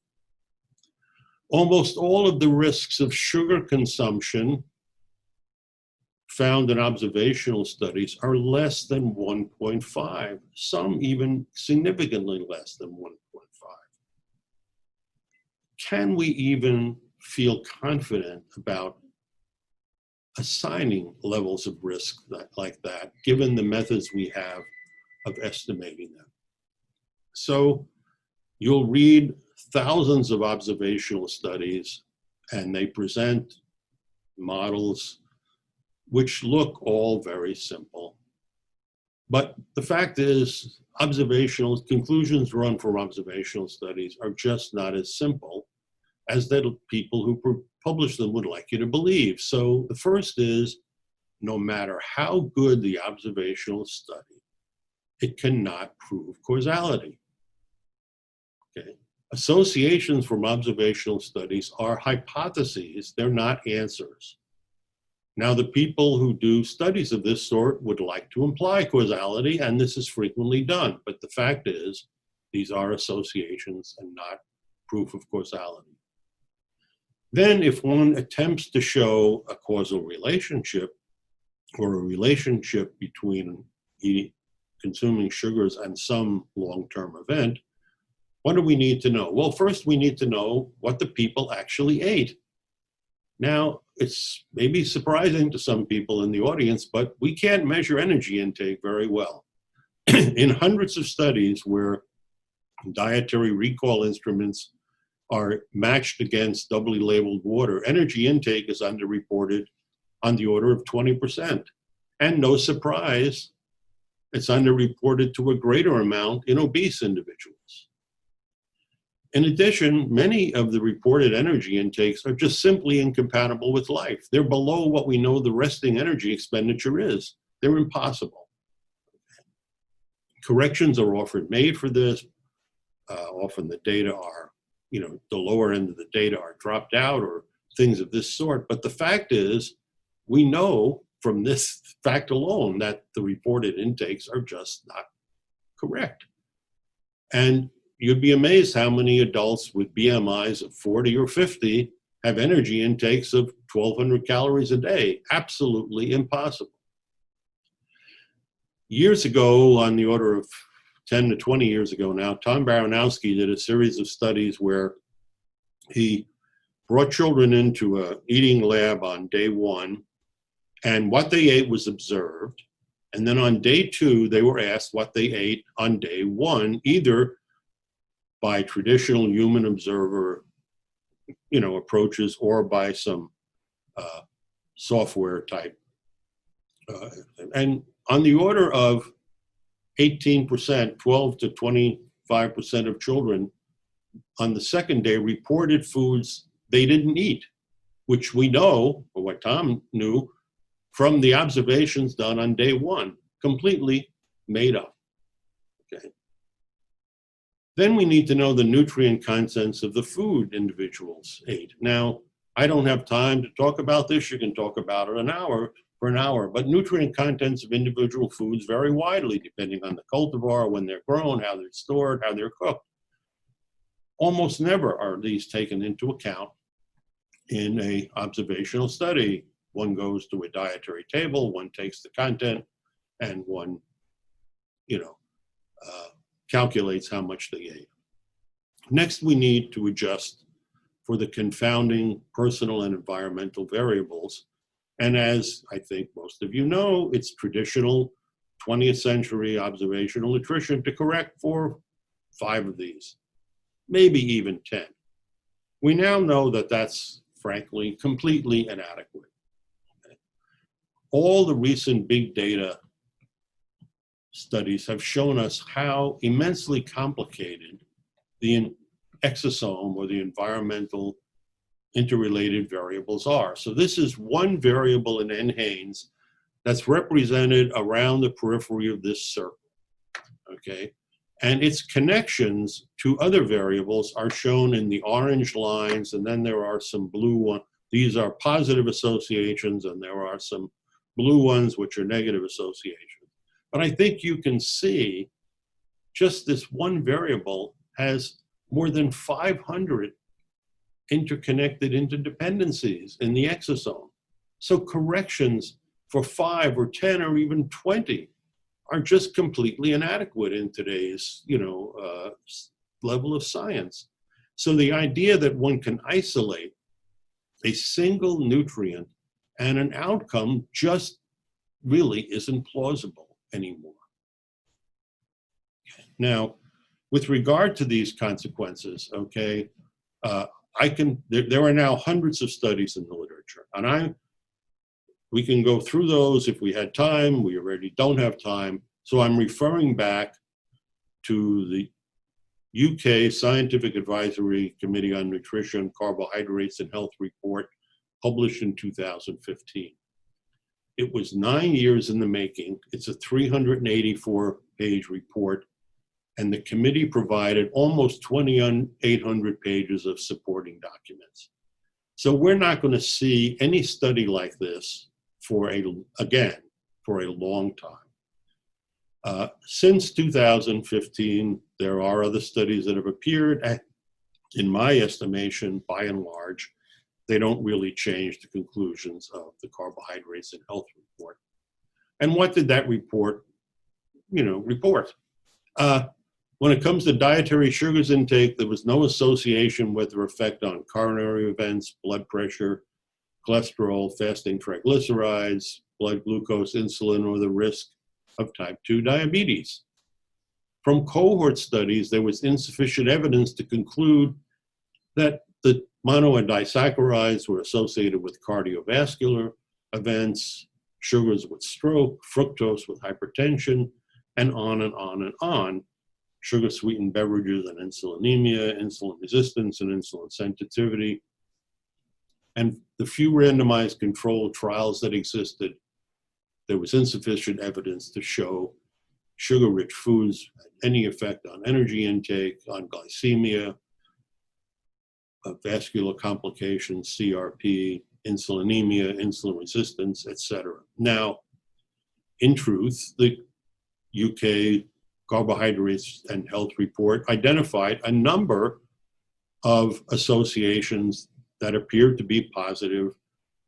Almost all of the risks of sugar consumption found in observational studies are less than 1.5, some even significantly less than 1.5. Can we even feel confident about assigning levels of risk like that, given the methods we have of estimating them? So you'll read thousands of observational studies, and they present models which look all very simple. But the fact is, conclusions drawn from observational studies are just not as simple as the people who publish them would like you to believe. So the first is, no matter how good the observational study, it cannot prove causality. Okay. Associations from observational studies are hypotheses, they're not answers. Now, the people who do studies of this sort would like to imply causality, and this is frequently done. But the fact is, these are associations and not proof of causality. Then, if one attempts to show a causal relationship or a relationship between consuming sugars and some long-term event, what do we need to know? Well, first we need to know what the people actually ate. Now, it's maybe surprising to some people in the audience, but we can't measure energy intake very well. In hundreds of studies where dietary recall instruments are matched against doubly labeled water, energy intake is underreported on the order of 20%. And no surprise, it's underreported to a greater amount in obese individuals. In addition, many of the reported energy intakes are just simply incompatible with life. They're below what we know the resting energy expenditure is. They're impossible. Corrections are often made for this. Often the data are, the lower end of the data are dropped out or things of this sort. But the fact is, we know from this fact alone that the reported intakes are just not correct. And you'd be amazed how many adults with BMIs of 40 or 50 have energy intakes of 1,200 calories a day. Absolutely impossible. Years ago, on the order of 10 to 20 years ago now, Tom Baranowski did a series of studies where he brought children into an eating lab on day 1, and what they ate was observed. And then on day 2, they were asked what they ate on day 1, either by traditional human observer, approaches, or by some software type. And on the order of 18%, 12 to 25% of children on the second day reported foods they didn't eat, which we know, or what Tom knew, from the observations done on day 1, completely made up. Okay. Then we need to know the nutrient contents of the food individuals ate. Now, I don't have time to talk about this. You can talk about it for an hour, but nutrient contents of individual foods vary widely depending on the cultivar, when they're grown, how they're stored, how they're cooked. Almost never are these taken into account in an observational study. One goes to a dietary table, one takes the content, and one, calculates how much they ate. Next, we need to adjust for the confounding personal and environmental variables. And as I think most of you know, it's traditional 20th century observational nutrition to correct for 5 of these, maybe even 10. We now know that that's, frankly, completely inadequate. All the recent big data studies have shown us how immensely complicated the exosome, or the environmental interrelated variables, are. So this is one variable in NHANES that's represented around the periphery of this circle, okay? And its connections to other variables are shown in the orange lines, and then there are some blue ones. These are positive associations, and there are some blue ones which are negative associations. But I think you can see just this one variable has more than 500 interconnected interdependencies in the exosome. So corrections for 5 or 10 or even 20 are just completely inadequate in today's, level of science. So the idea that one can isolate a single nutrient and an outcome just really isn't plausible anymore. Now, with regard to these consequences, okay, there are now hundreds of studies in the literature, and we can go through those if we had time. We already don't have time, so I'm referring back to the UK Scientific Advisory Committee on Nutrition, Carbohydrates and Health report published in 2015. It was 9 years in the making. It's a 384-page report, and the committee provided almost 2,800 pages of supporting documents. So we're not going to see any study like this for a long time. Since 2015, there are other studies that have appeared. In my estimation, by and large, they don't really change the conclusions of the Carbohydrates and Health report. And what did that report, report? When it comes to dietary sugars intake, there was no association with their effect on coronary events, blood pressure, cholesterol, fasting triglycerides, blood glucose, insulin, or the risk of type 2 diabetes. From cohort studies, there was insufficient evidence to conclude that the mono and disaccharides were associated with cardiovascular events, sugars with stroke, fructose with hypertension, and on and on and on. Sugar-sweetened beverages and insulinemia, insulin resistance and insulin sensitivity. And the few randomized controlled trials that existed, there was insufficient evidence to show sugar-rich foods had any effect on energy intake, on glycemia, vascular complications, CRP, insulinemia, insulin resistance, etc. Now, in truth, the UK Carbohydrates and Health report identified a number of associations that appeared to be positive,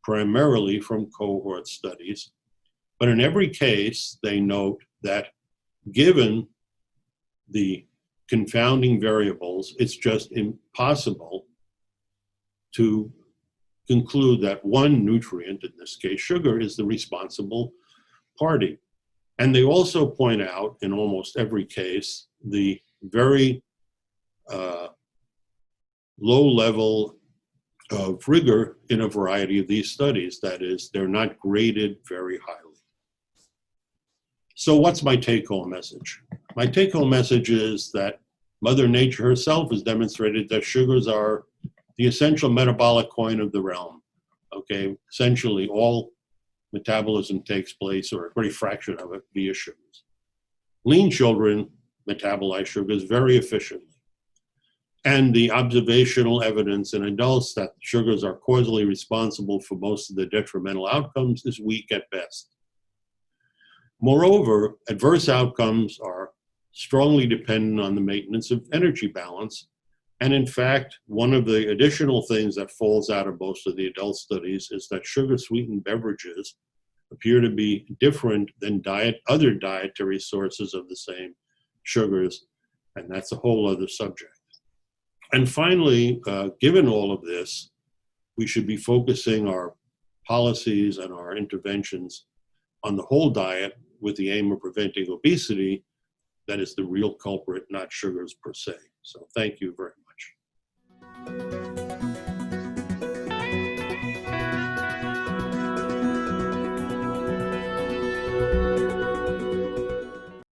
primarily from cohort studies. But in every case, they note that given the confounding variables, it's just impossible to conclude that one nutrient, in this case sugar, is the responsible party. And they also point out, in almost every case, the very low level of rigor in a variety of these studies. That is, they're not graded very highly. So what's my take-home message? My take-home message is that Mother Nature herself has demonstrated that sugars are the essential metabolic coin of the realm. Okay, essentially all metabolism takes place, or a great fraction of it, via sugars. Lean children metabolize sugars very efficiently. And the observational evidence in adults that sugars are causally responsible for most of the detrimental outcomes is weak at best. Moreover, adverse outcomes are strongly dependent on the maintenance of energy balance. And in fact, one of the additional things that falls out of most of the adult studies is that sugar-sweetened beverages appear to be different than other dietary sources of the same sugars, and that's a whole other subject. And finally, given all of this, we should be focusing our policies and our interventions on the whole diet with the aim of preventing obesity. That is the real culprit, not sugars per se. So thank you very much.